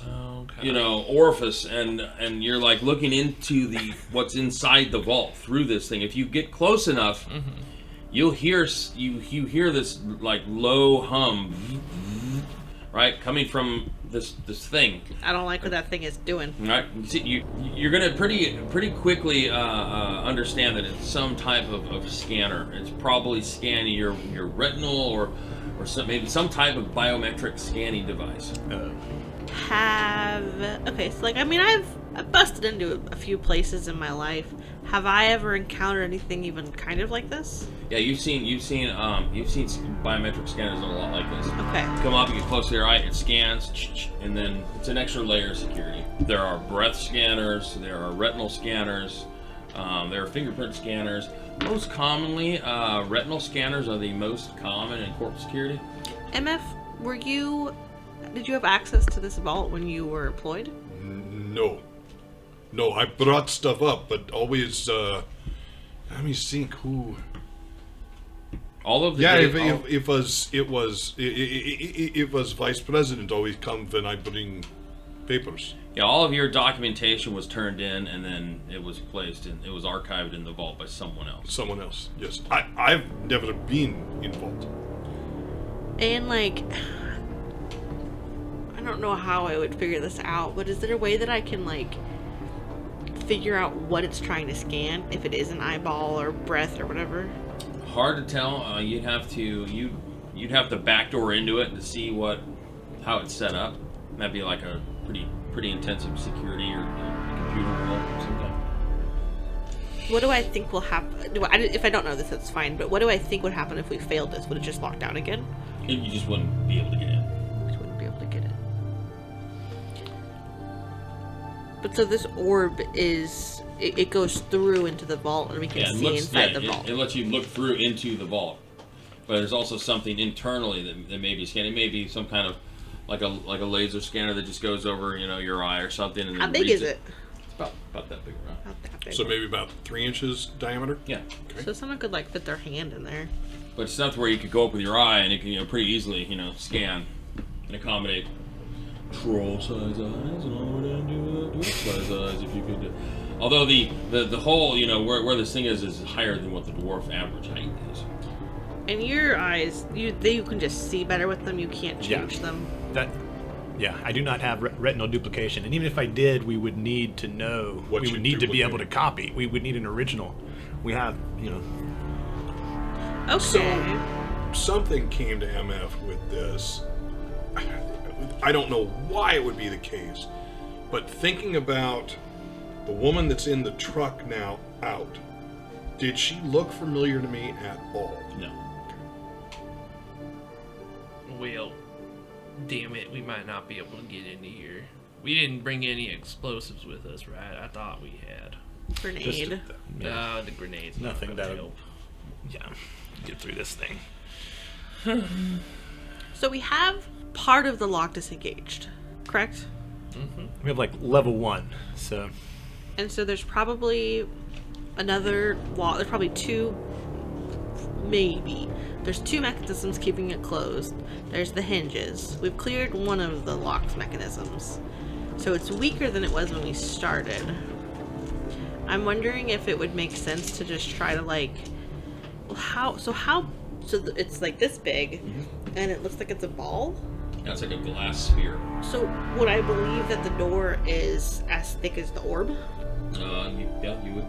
orifice, and you're like looking into what's inside the vault through this thing. If you get close enough, you'll hear you hear this like low hum, right, coming from this thing. I don't like what that thing is doing. Right, you're gonna pretty quickly understand that it's some type of scanner. It's probably scanning your retinal or maybe some type of biometric scanning device. Okay, so like, I mean, I've busted into a few places in my life. Have I ever encountered anything even kind of like this? Yeah, you've seen biometric scanners that are a lot like this. Okay. Come up, you get close to your eye, it scans, and then it's an extra layer of security. There are breath scanners, there are retinal scanners, there are fingerprint scanners. Most commonly, retinal scanners are the most common in corporate security. MF, did you have access to this vault when you were employed? No, I brought stuff up, but always, let me think who... All of the it was vice president always come when I bring papers. Yeah, all of your documentation was turned in, and then it was archived in the vault by someone else. Someone else, yes. I've never been involved. And like, I don't know how I would figure this out, but is there a way that I can like figure out what it's trying to scan, if it is an eyeball or breath or whatever? Hard to tell. You'd have to backdoor into it to see how it's set up. That'd be like a pretty intensive security or computer wall sometime. What do I think will happen? If I don't know this, that's fine. But what do I think would happen if we failed this? Would it just lock down again? You just wouldn't be able to get in. We wouldn't be able to get in. But so this orb it goes through into the vault, and we can see inside the vault. It lets you look through into the vault. But there's also something internally that may be scanning. It may be some kind of like a laser scanner that just goes over your eye or something. And how big is it? It's about that big around. About that big. So maybe about 3 inches diameter? Yeah. Okay. So someone could like fit their hand in there. But it's not where you could go up with your eye and it can pretty easily scan and accommodate troll size eyes and all we're gonna do dwarf size eyes if you could. Although the whole where this thing is higher than what the dwarf average height is. And your eyes, you can just see better with them. You can't change them. I do not have retinal duplication, and even if I did, we would need to know. We would need to be able to copy. We would need an original. We have, Okay. So something came to MF with this. I don't know why it would be the case, but thinking about the woman that's in the truck now out, did she look familiar to me at all? No. Well, damn it, we might not be able to get into here. We didn't bring any explosives with us, right? I thought we had. Grenade. The grenades. Nothing that'll get through this thing. So we have part of the lock disengaged, correct? Mm-hmm. We have like level 1, so. And so there's probably another wall. There's probably 2, maybe There's 2 mechanisms keeping it closed. There's the hinges. We've cleared one of the lock's mechanisms. So it's weaker than it was when we started. I'm wondering if it would make sense to just try to like... it's like this big, and it looks like it's a ball? That's like a glass sphere. So would I believe that the door is as thick as the orb? You would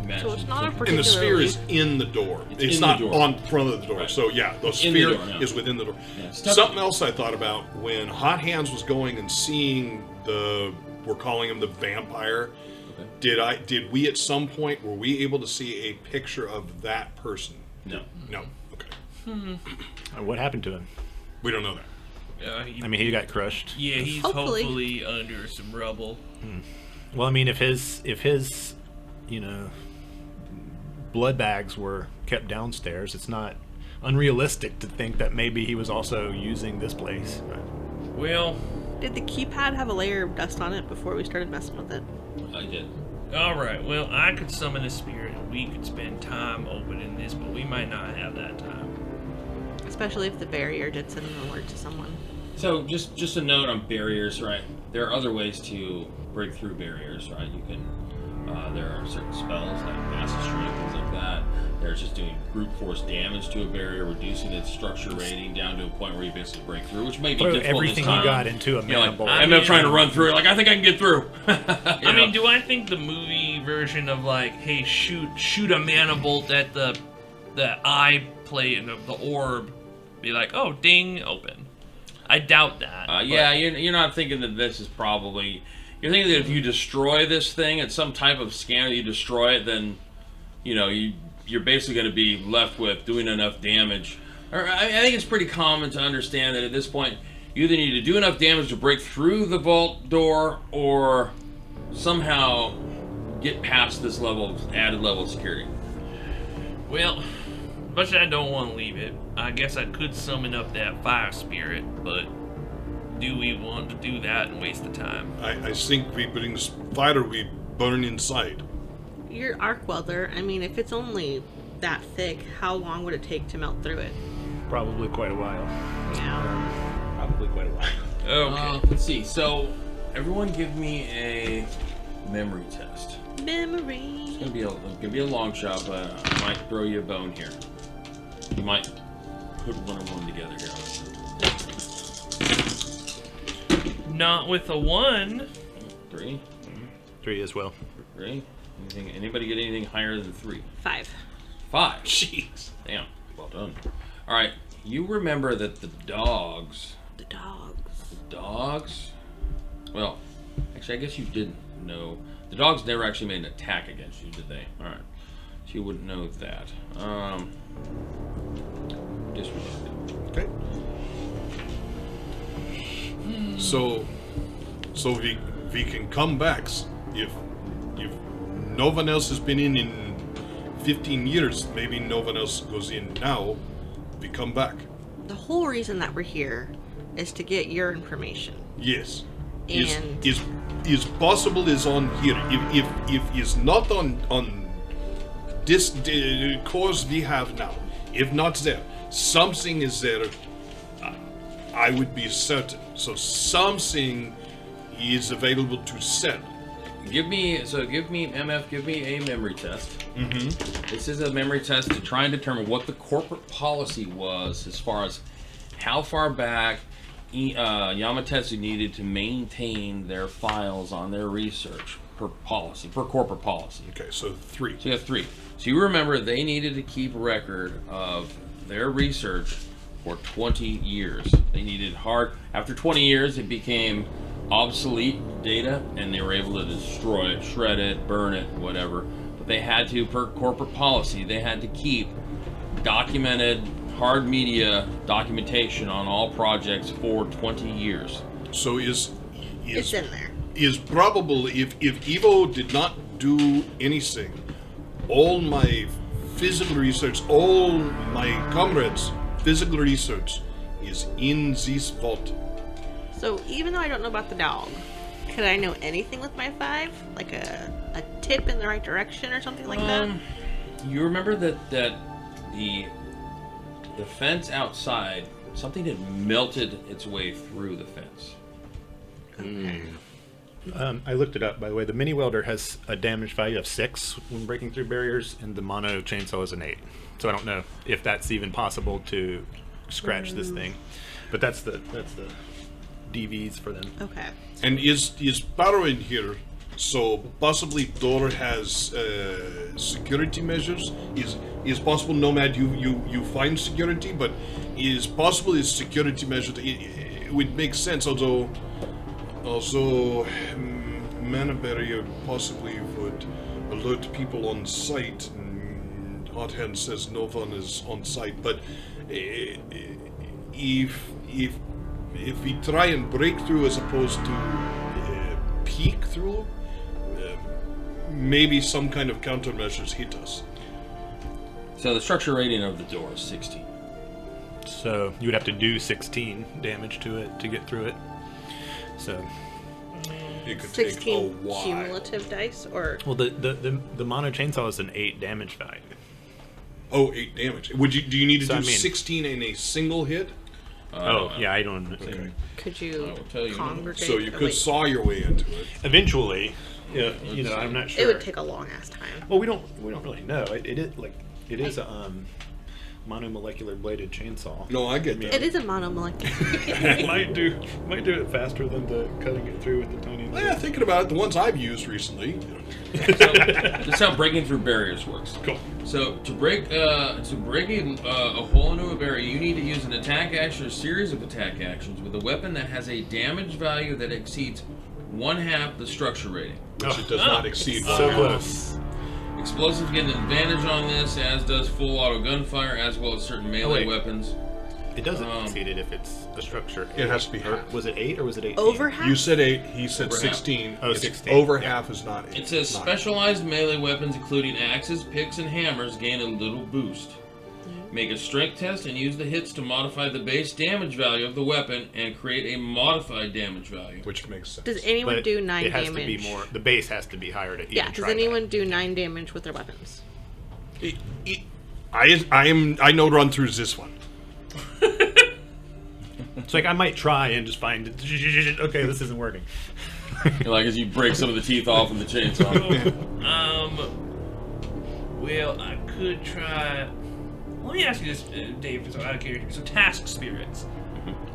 imagine. So it's not a particularly... And the sphere is in the door. It's in not the door. on front of the door. Right. So yeah, the In sphere the door, yeah. is within the door. Yeah, Something else I thought about when Hot Hands was going and seeing we're calling him the vampire. Okay. Did we at some point, were we able to see a picture of that person? No. No. Okay. What happened to him? We don't know that. I mean, he got crushed. Yeah, he's Hopefully. under some rubble. Well, I mean, if his blood bags were kept downstairs, it's not unrealistic to think that maybe he was also using this place. Well, Did the keypad have a layer of dust on it before we started messing with it? I did. alright, well, I could summon a spirit and we could spend time opening this, but we might not have that time. Especially if the barrier did send an alert to someone. So just a note on barriers, right? There are other ways to break through barriers, right? You can there are certain spells like massive strength, things like that. There's just doing brute force damage to a barrier, reducing its structure rating down to a point where you basically break through, which may be Throw difficult everything this time. you got into a mana like, bolt. I'm not trying to run through it. Like, I think I can get through. I mean, do I think the movie version of like, hey, shoot a mana bolt at the eye plate of the orb, be like, oh, ding, open. I doubt that. Yeah, you're not thinking that this is probably... You're thinking that if you destroy this thing at some type of scanner, you destroy it, then, you're basically going to be left with doing enough damage. Or I think it's pretty common to understand that at this point, you either need to do enough damage to break through the vault door, or somehow get past this added level of security. Well, but I don't want to leave it. I guess I could summon up that fire spirit, but do we want to do that and waste the time? I think we bring the spider, we burn inside. Your arc welder, I mean, if it's only that thick, how long would it take to melt through it? Probably quite a while. Yeah. Probably quite a while. Okay. Let's see. So, everyone give me a memory test. Memory. It's gonna be a long shot, but I might throw you a bone here. You might put one and one together here. Not with a 1. 3. 3 as well. 3. Anybody get anything higher than 3? 5. 5. Jeez. Damn. Well done. All right. You remember that the dogs. The dogs. Well, actually, I guess you didn't know. The dogs never actually made an attack against you, did they? All right. So you wouldn't know that. Disregard. Okay. So we can come back if no one else has been in 15 years. Maybe no one else goes in now. We come back. The whole reason that we're here is to get your information. Yes. And Is possible is on here. If is not on this course we have now. If not there, something is there. I would be certain. So something is available to sell. Give me a memory test. Mm-hmm. This is a memory test to try and determine what the corporate policy was as far as how far back Yamatetsu needed to maintain their files on their research per corporate policy. Okay, so 3. So you have 3. So you remember they needed to keep record of their research for 20 years. They needed after 20 years it became obsolete data and they were able to destroy it, shred it, burn it, whatever. But they had to, per corporate policy, they had to keep documented hard media documentation on all projects for 20 years. So is it's in there. Is probable if Evo did not do anything, all my physical research, all my comrades' physical research is in this vault. So even though I don't know about the dog, could I know anything with my 5? Like a tip in the right direction or something like that? You remember that the the fence outside, something had melted its way through the fence. I looked it up, by the way. The mini welder has a damage value of 6 when breaking through barriers, and the mono chainsaw is an 8. So I don't know if that's even possible to scratch this thing, but that's the DVs for them. Okay. And is Pedro in here? So possibly door has security measures. Is possible, Nomad? You find security, but is possible is security measures? It would make sense. Also, mana barrier possibly would alert people on site. Hot Hand says no one is on site, but if we try and break through as opposed to peek through, maybe some kind of countermeasures hit us. So the structure rating of the door is 16. So you would have to do 16 damage to it to get through it. So It could take a 16 while. cumulative dice, or well, the mono chainsaw is an 8 damage value. Oh, 8 damage. Do you need to So, do I mean- 16 in a single hit? Yeah, I don't. Okay. could you will tell you. congregate? So you or could wait, saw your way into it. Eventually, yeah, you know, I'm not sure. It would take a long ass time. Well, we don't really know. It is a monomolecular bladed chainsaw. No, I get that. It is a monomolecular. might do it faster than the cutting it through with the tiny. Yeah, thinking about it, the ones I've used recently. That's how breaking through barriers works. Cool. So to break a hole into a barrier, you need to use an attack action or a series of attack actions with a weapon that has a damage value that exceeds 1/2 the structure rating. Which it does not exceed So 1/2. close. Explosives get an advantage on this, as does full auto gunfire, as well as certain melee wait. weapons. It doesn't exceed it if it's a structure. It has to be Or half. was it 8 or was it 18? Over half? You said 8, he said Over half. 16. Oh, It's 16. Over Yeah. half is not 8. It says Not. specialized melee weapons, including axes, picks, and hammers, gain a little boost. Make a strength test and use the hits to modify the base damage value of the weapon and create a modified damage value. Which makes sense. Does anyone But do 9 it has damage? to be more. The base has to be higher to even Yeah. Does try anyone do 9 damage with their weapons? I know run throughs this one. that. It's like I might try and just find. Okay, this isn't working. Like as you break some of the teeth off in the chainsaw. Well, I could try. Let me ask you this, Dave, so out of character. So, task spirits.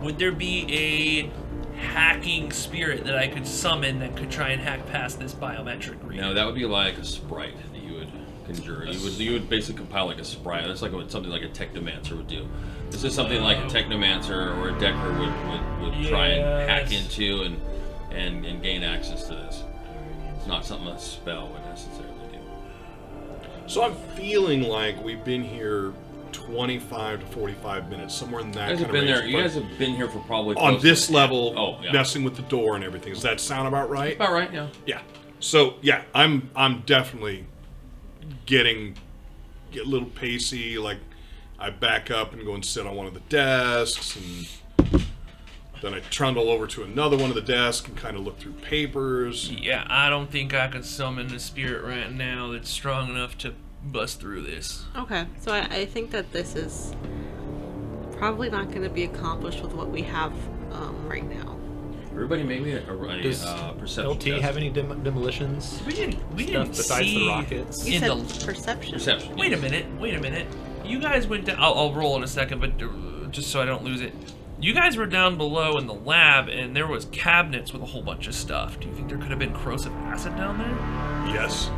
Would there be a hacking spirit that I could summon that could try and hack past this biometric reader? No, that would be like a sprite that you would conjure. You would basically compile like a sprite. That's like what something like a technomancer would do. This is something like a technomancer or a decker would try and hack into and gain access to this. It's not something a spell would necessarily do. So I'm feeling like we've been here 25 to 45 minutes, somewhere in that You guys kind have of been range. there. You But guys have been here for probably on close this to- level, Oh, yeah. messing with the door and everything. Does that sound about right? About right, yeah. Yeah. So yeah, I'm definitely get a little pacey. Like I back up and go and sit on one of the desks, and then I trundle over to another one of the desks and kind of look through papers. Yeah, I don't think I could summon a spirit right now that's strong enough to bust through this. Okay, so I think that this is probably not going to be accomplished with what we have right now. Everybody, maybe a Does perception LT test. have any demolitions? We didn't Stuff besides see the rockets? You in said the perception. Perception. Wait a minute. You guys went down. I'll roll in a second, but just so I don't lose it. You guys were down below in the lab, and there was cabinets with a whole bunch of stuff. Do you think there could have been corrosive acid down there? Yes.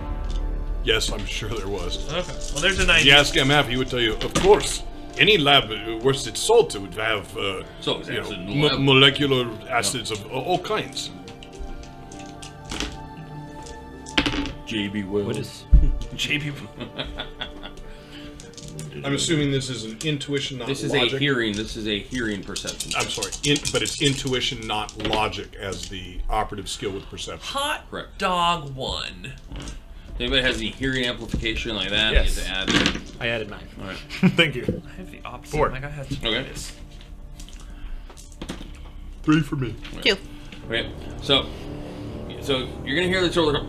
Yes, I'm sure there was. Okay. Well, there's an If you idea. ask MF, he would tell you, of course. Any lab worth its salt would have So it's you know, acid in the lab. molecular acids of all kinds. JB Wells. What is? JP. I'm assuming this is an intuition, not This is logic. a hearing. This is a hearing perception. I'm sorry, but it's intuition, not logic, as the operative skill with perception. Hot Correct. dog 1. If anybody has any hearing amplification like that, Yes. you have to add. I added 9. All right. Thank you. I have the opposite. 4. Like I had to do Okay. this. 3 for me. 2. Okay. So you're gonna hear the sort of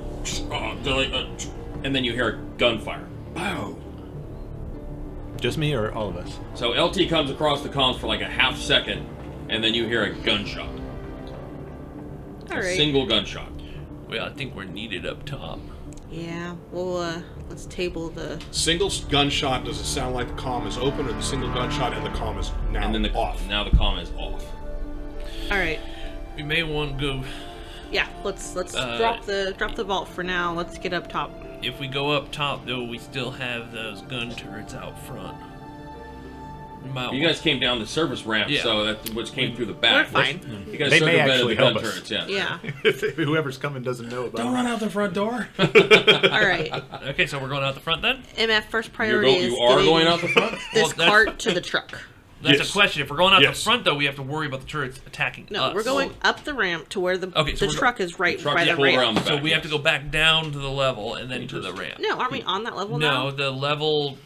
and then you hear gunfire. Wow. Just me or all of us? So LT comes across the comms for like a half second, and then you hear a gunshot. All A right. single gunshot. Well, I think we're needed up top. Yeah. Well, let's table the. Single gunshot. Does it sound like the comm is open, or the single gunshot and the comm is now And then off? now the comm is off. All right. We may want to go. Yeah. Let's drop the vault for now. Let's get up top. If we go up top, though, we still have those gun turrets out front. You guys came down the service ramp, Yeah. so that's what came through the back. We're fine. You guys They may circumvented actually the gun help us. turrets, yeah. Yeah. Whoever's coming doesn't know about Don't it. run out the front door. All right. Okay, so we're going out the front then? MF first priority is You are getting going out the front? this Well, that's- cart to the truck. That's Yes. a question. If we're going out Yes. the front, though, we have to worry about the turrets attacking No, us. we're going up the ramp to where the Okay, so the we're truck is right truck by is the pulled ramp. around the back. So we have to go back down to the level and then to the ramp. No, aren't we on that level No, now? the level.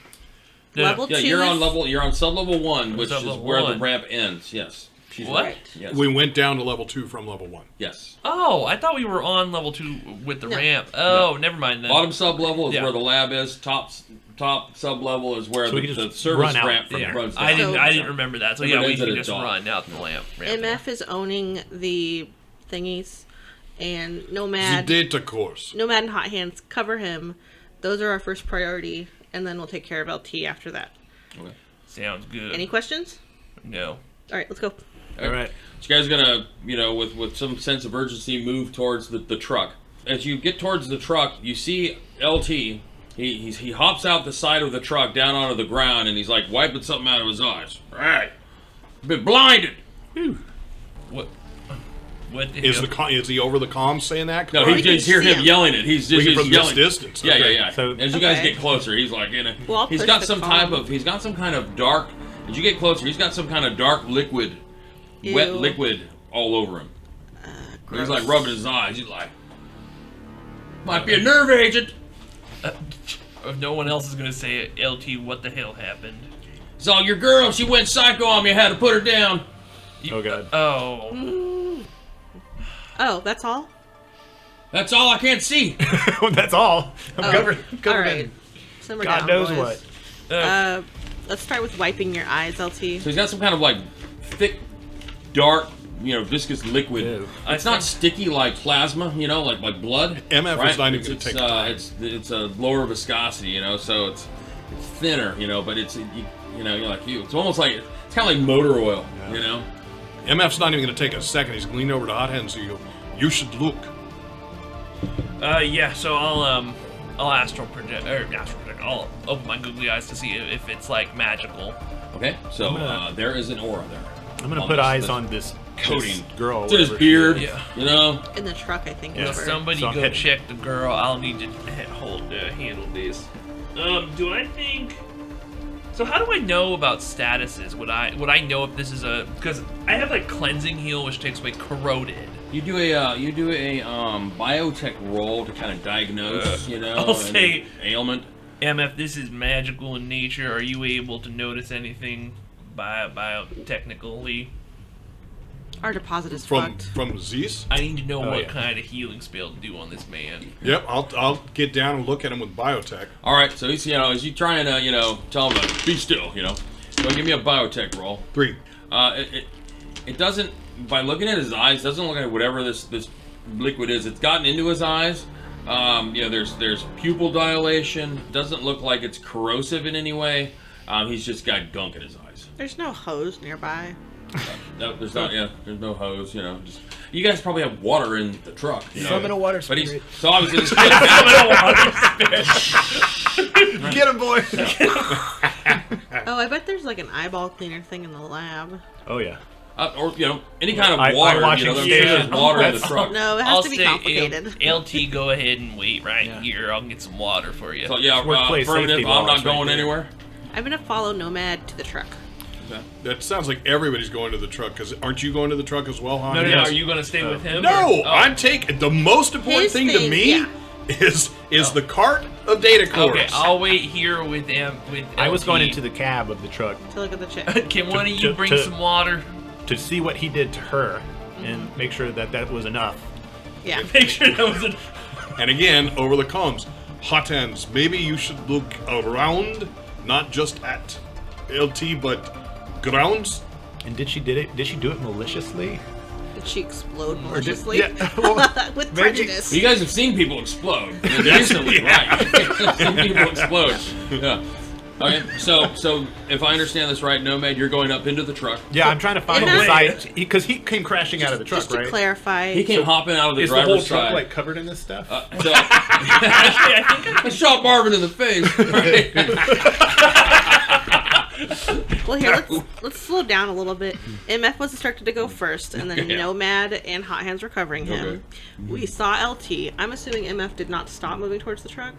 No, Level Yeah, two you're on is- level. You're on sub-level 1, which is Sub-level where the 1. ramp ends. Yes. She's What? right. Yes. We went down to level 2 from level 1. Yes. Oh, I thought we were on level 2 with the No. ramp. Oh, never mind then. Bottom sub-level is Yeah. where the lab is. Top sub-level is where So we the can just service run out ramp from there. runs down. I didn't. So- I didn't remember that. So It yeah, we ends at can a just dot. run out the ramp. MF is owning the thingies, and The Nomad, data course. Nomad and Hot Hands cover him. Those are our first priority, and then we'll take care of LT after that. Okay. Sounds good. Any questions? No. All right, let's go. All right. So you guys are gonna, with some sense of urgency, move towards the truck. As you get towards the truck, you see LT. He hops out the side of the truck down onto the ground, and he's like wiping something out of his eyes. Right. Been blinded. What? What the Is hell? is he over the comm saying that? No, We he can just hear see him him. yelling it. He's just We can from he's this yelling. distance. Yeah, Okay. yeah. So- as you guys Okay. get closer, he's like, Well, I'll he's push got the some comm. he's got some kind of dark. As you get closer, he's got some kind of dark liquid, wet Ew. liquid all over him. He's like rubbing his eyes. He's like, might be a nerve agent. If no one else is gonna say it, LT, what the hell happened? It's all your girl. She went psycho on me. I had to put her down. Oh, God. Oh. Oh, that's all? That's all I can't see. That's all. I'm Oh, covered all right. in Simmer God down, knows boys. what. Let's start with wiping your eyes, LT. So he's got some kind of like thick, dark, viscous liquid. Ew. It's not sticky like plasma, like blood. MF is right? not even It's- gonna it's, take the time. It's a lower viscosity, so it's thinner, but it's you're like you. It's almost like it's kind of like motor oil, MF's not even going to take a second. He's leaning over to Hot Hands and you should look. Yeah. So I'll astral project. I'll open my googly eyes to see if it's like magical. Okay, so I'm gonna- there is an aura there. I'm going to on put this- eyes this on this coating. this girl. It's in his whatever she beard, Yeah. In the truck, I think. Yeah. is where- Somebody So I'm go heading. check the girl. I'll need to handle this. Do I think? So how do I know about statuses? Would I know if this is because I have like cleansing heal, which takes away corroded. You do a biotech roll to kind of diagnose, I'll say- an ailment. If this is magical in nature, are you able to notice anything biotechnically? Our deposit is From fucked. Zeus? I need to know what yeah. kind of healing spell to do on this man. Yep, I'll get down and look at him with biotech. All right, so he's as you try and tell him to be still, so give me a biotech roll. 3. It doesn't, by looking at his eyes, doesn't look like whatever this liquid is. It's gotten into his eyes. There's pupil dilation. Doesn't look like it's corrosive in any way. He's just got gunk in his eyes. There's no hose nearby. No, there's not. Yeah, there's no hose. Just you guys probably have water in the truck. Summon a water But he's spirit. so obviously this kid, Get him, boy. Oh, I bet there's like an eyeball cleaner thing in the lab. Oh, yeah. or any kind of Eye water. washing There's station. water in the That's- truck. No, it has I'll to be say complicated. LT, go ahead and wait right Yeah. here. I'll get some water for you. So yeah, Workplace affirmative. safety I'm laws not going right there. anywhere. I'm gonna follow Nomad to the truck. That sounds like everybody's going to the truck, because aren't you going to the truck as well, Hot No, Hands? are you going to stay with him? No, or- oh. I'm taking the most important His thing to thing, me yeah. is the cart of data cores. Okay, I'll wait here with them. With I was LT. going into the cab of the truck To look at the chick. Can one of you to- bring to- some water? to see what he did to her and make sure that was enough. Yeah. Make sure that was And again, over the comms, Hot Hands, maybe you should look around not just at LT, but grounds. And did she do it maliciously? Did she explode maliciously? With maybe. prejudice. You guys have seen people explode recently, right? Seen people explode. Yeah. Okay, so if I understand this right, Nomad, you're going up into the truck. Yeah, I'm trying to find And the side because he came crashing out of the truck, Just to right? clarify, He came hopping out of the Is the whole driver's truck side. like covered in this stuff? So, I shot Marvin in the face. Right? well, here let's slow down a little bit. MF was instructed to go first, and then Yeah. Nomad and Hot Hands were covering him. Okay. We saw LT. I'm assuming MF did not stop moving towards the truck.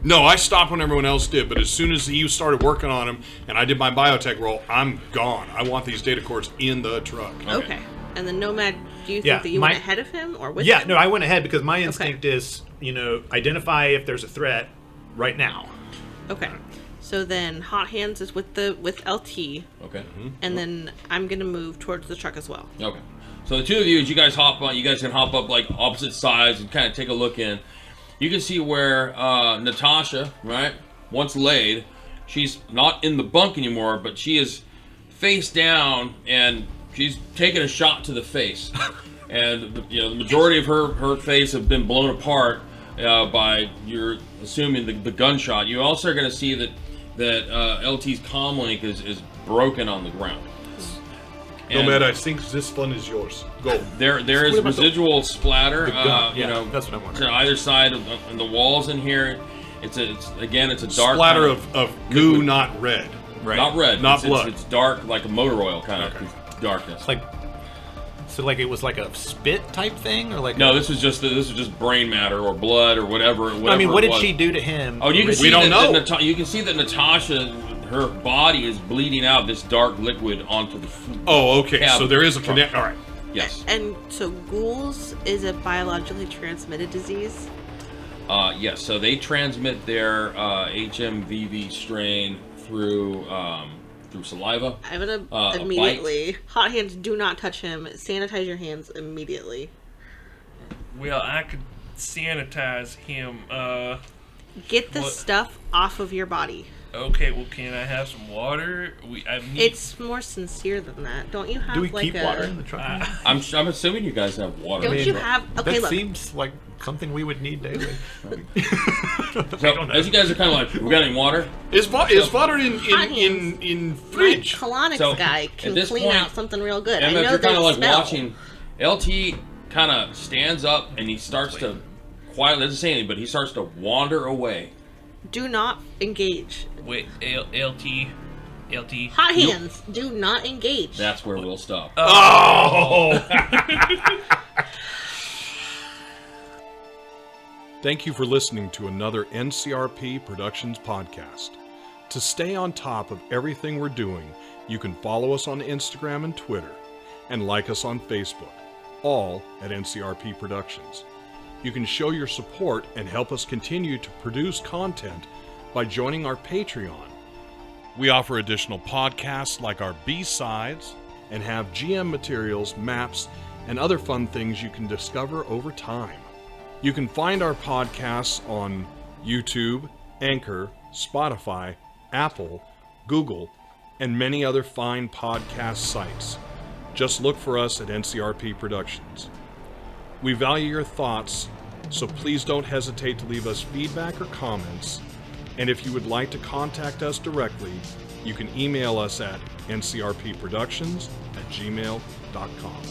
No, I stopped when everyone else did, but as soon as he started working on him and I did my biotech roll, I'm gone. I want these data cores in the truck. Okay. And then Nomad, do you think Yeah, that you went ahead of him or with Yeah, him? no, I went ahead because my instinct is, identify if there's a threat right now. Okay. So then Hot Hands is with LT, Okay. and then I'm gonna move towards the truck as well. Okay. So the two of you, as you guys hop on, you guys can hop up like opposite sides and kind of take a look in. You can see where Natasha, right, once laid, she's not in the bunk anymore, but she is face down and she's taken a shot to the face. And the majority of her face have been blown apart by, you're assuming, the gunshot. You also are going to see that LT's comlink is broken on the ground. Nomad, I think this one is yours. Go. There is residual splatter. That's what I wanted. To either side of the walls in here. It's a dark Splatter kind of goo, not red. Right. not red, Not it's, blood. It's dark like a motor oil kind of darkness. So it was like a spit type thing, or like No, this was just brain matter or blood or whatever. I mean, what it did was. she do to him? Oh, you can see We don't know. you can see that Natasha, her body is bleeding out this dark liquid onto the. Oh, okay. Cab So there is a truck. connect. All right. Yes. And so ghouls is a biologically transmitted disease. Yes. So they transmit their HMVV strain through saliva. I'm gonna A immediately. Hot Hands, do not touch him. Sanitize your hands immediately. Well, I could sanitize him. Get the What? stuff off of your body. Okay, well, can I have some water? It's more sincere than that. Don't you have Do we like keep a? water in the truck? I'm assuming you guys have water. Don't you have? Okay, that look. seems like something we would need daily. So, as you guys are kind of like, we got any water? Is water in My fridge? colonics So, guy at can this clean point, out something real good. And I if know you're kind of there's like smell. watching, LT kind of stands up and he starts to quietly, doesn't say anything, but he starts to wander away. Do not engage. Wait, LT. Hot Hands, do not engage. That's where we'll stop. Thank you for listening to another NCRP Productions podcast. To stay on top of everything we're doing, you can follow us on Instagram and Twitter, and like us on Facebook, all at NCRP Productions. You can show your support and help us continue to produce content by joining our Patreon. We offer additional podcasts like our B-sides and have GM materials, maps, and other fun things you can discover over time. You can find our podcasts on YouTube, Anchor, Spotify, Apple, Google, and many other fine podcast sites. Just look for us at NCRP Productions. We value your thoughts, so please don't hesitate to leave us feedback or comments. And if you would like to contact us directly, you can email us at ncrpproductions@gmail.com.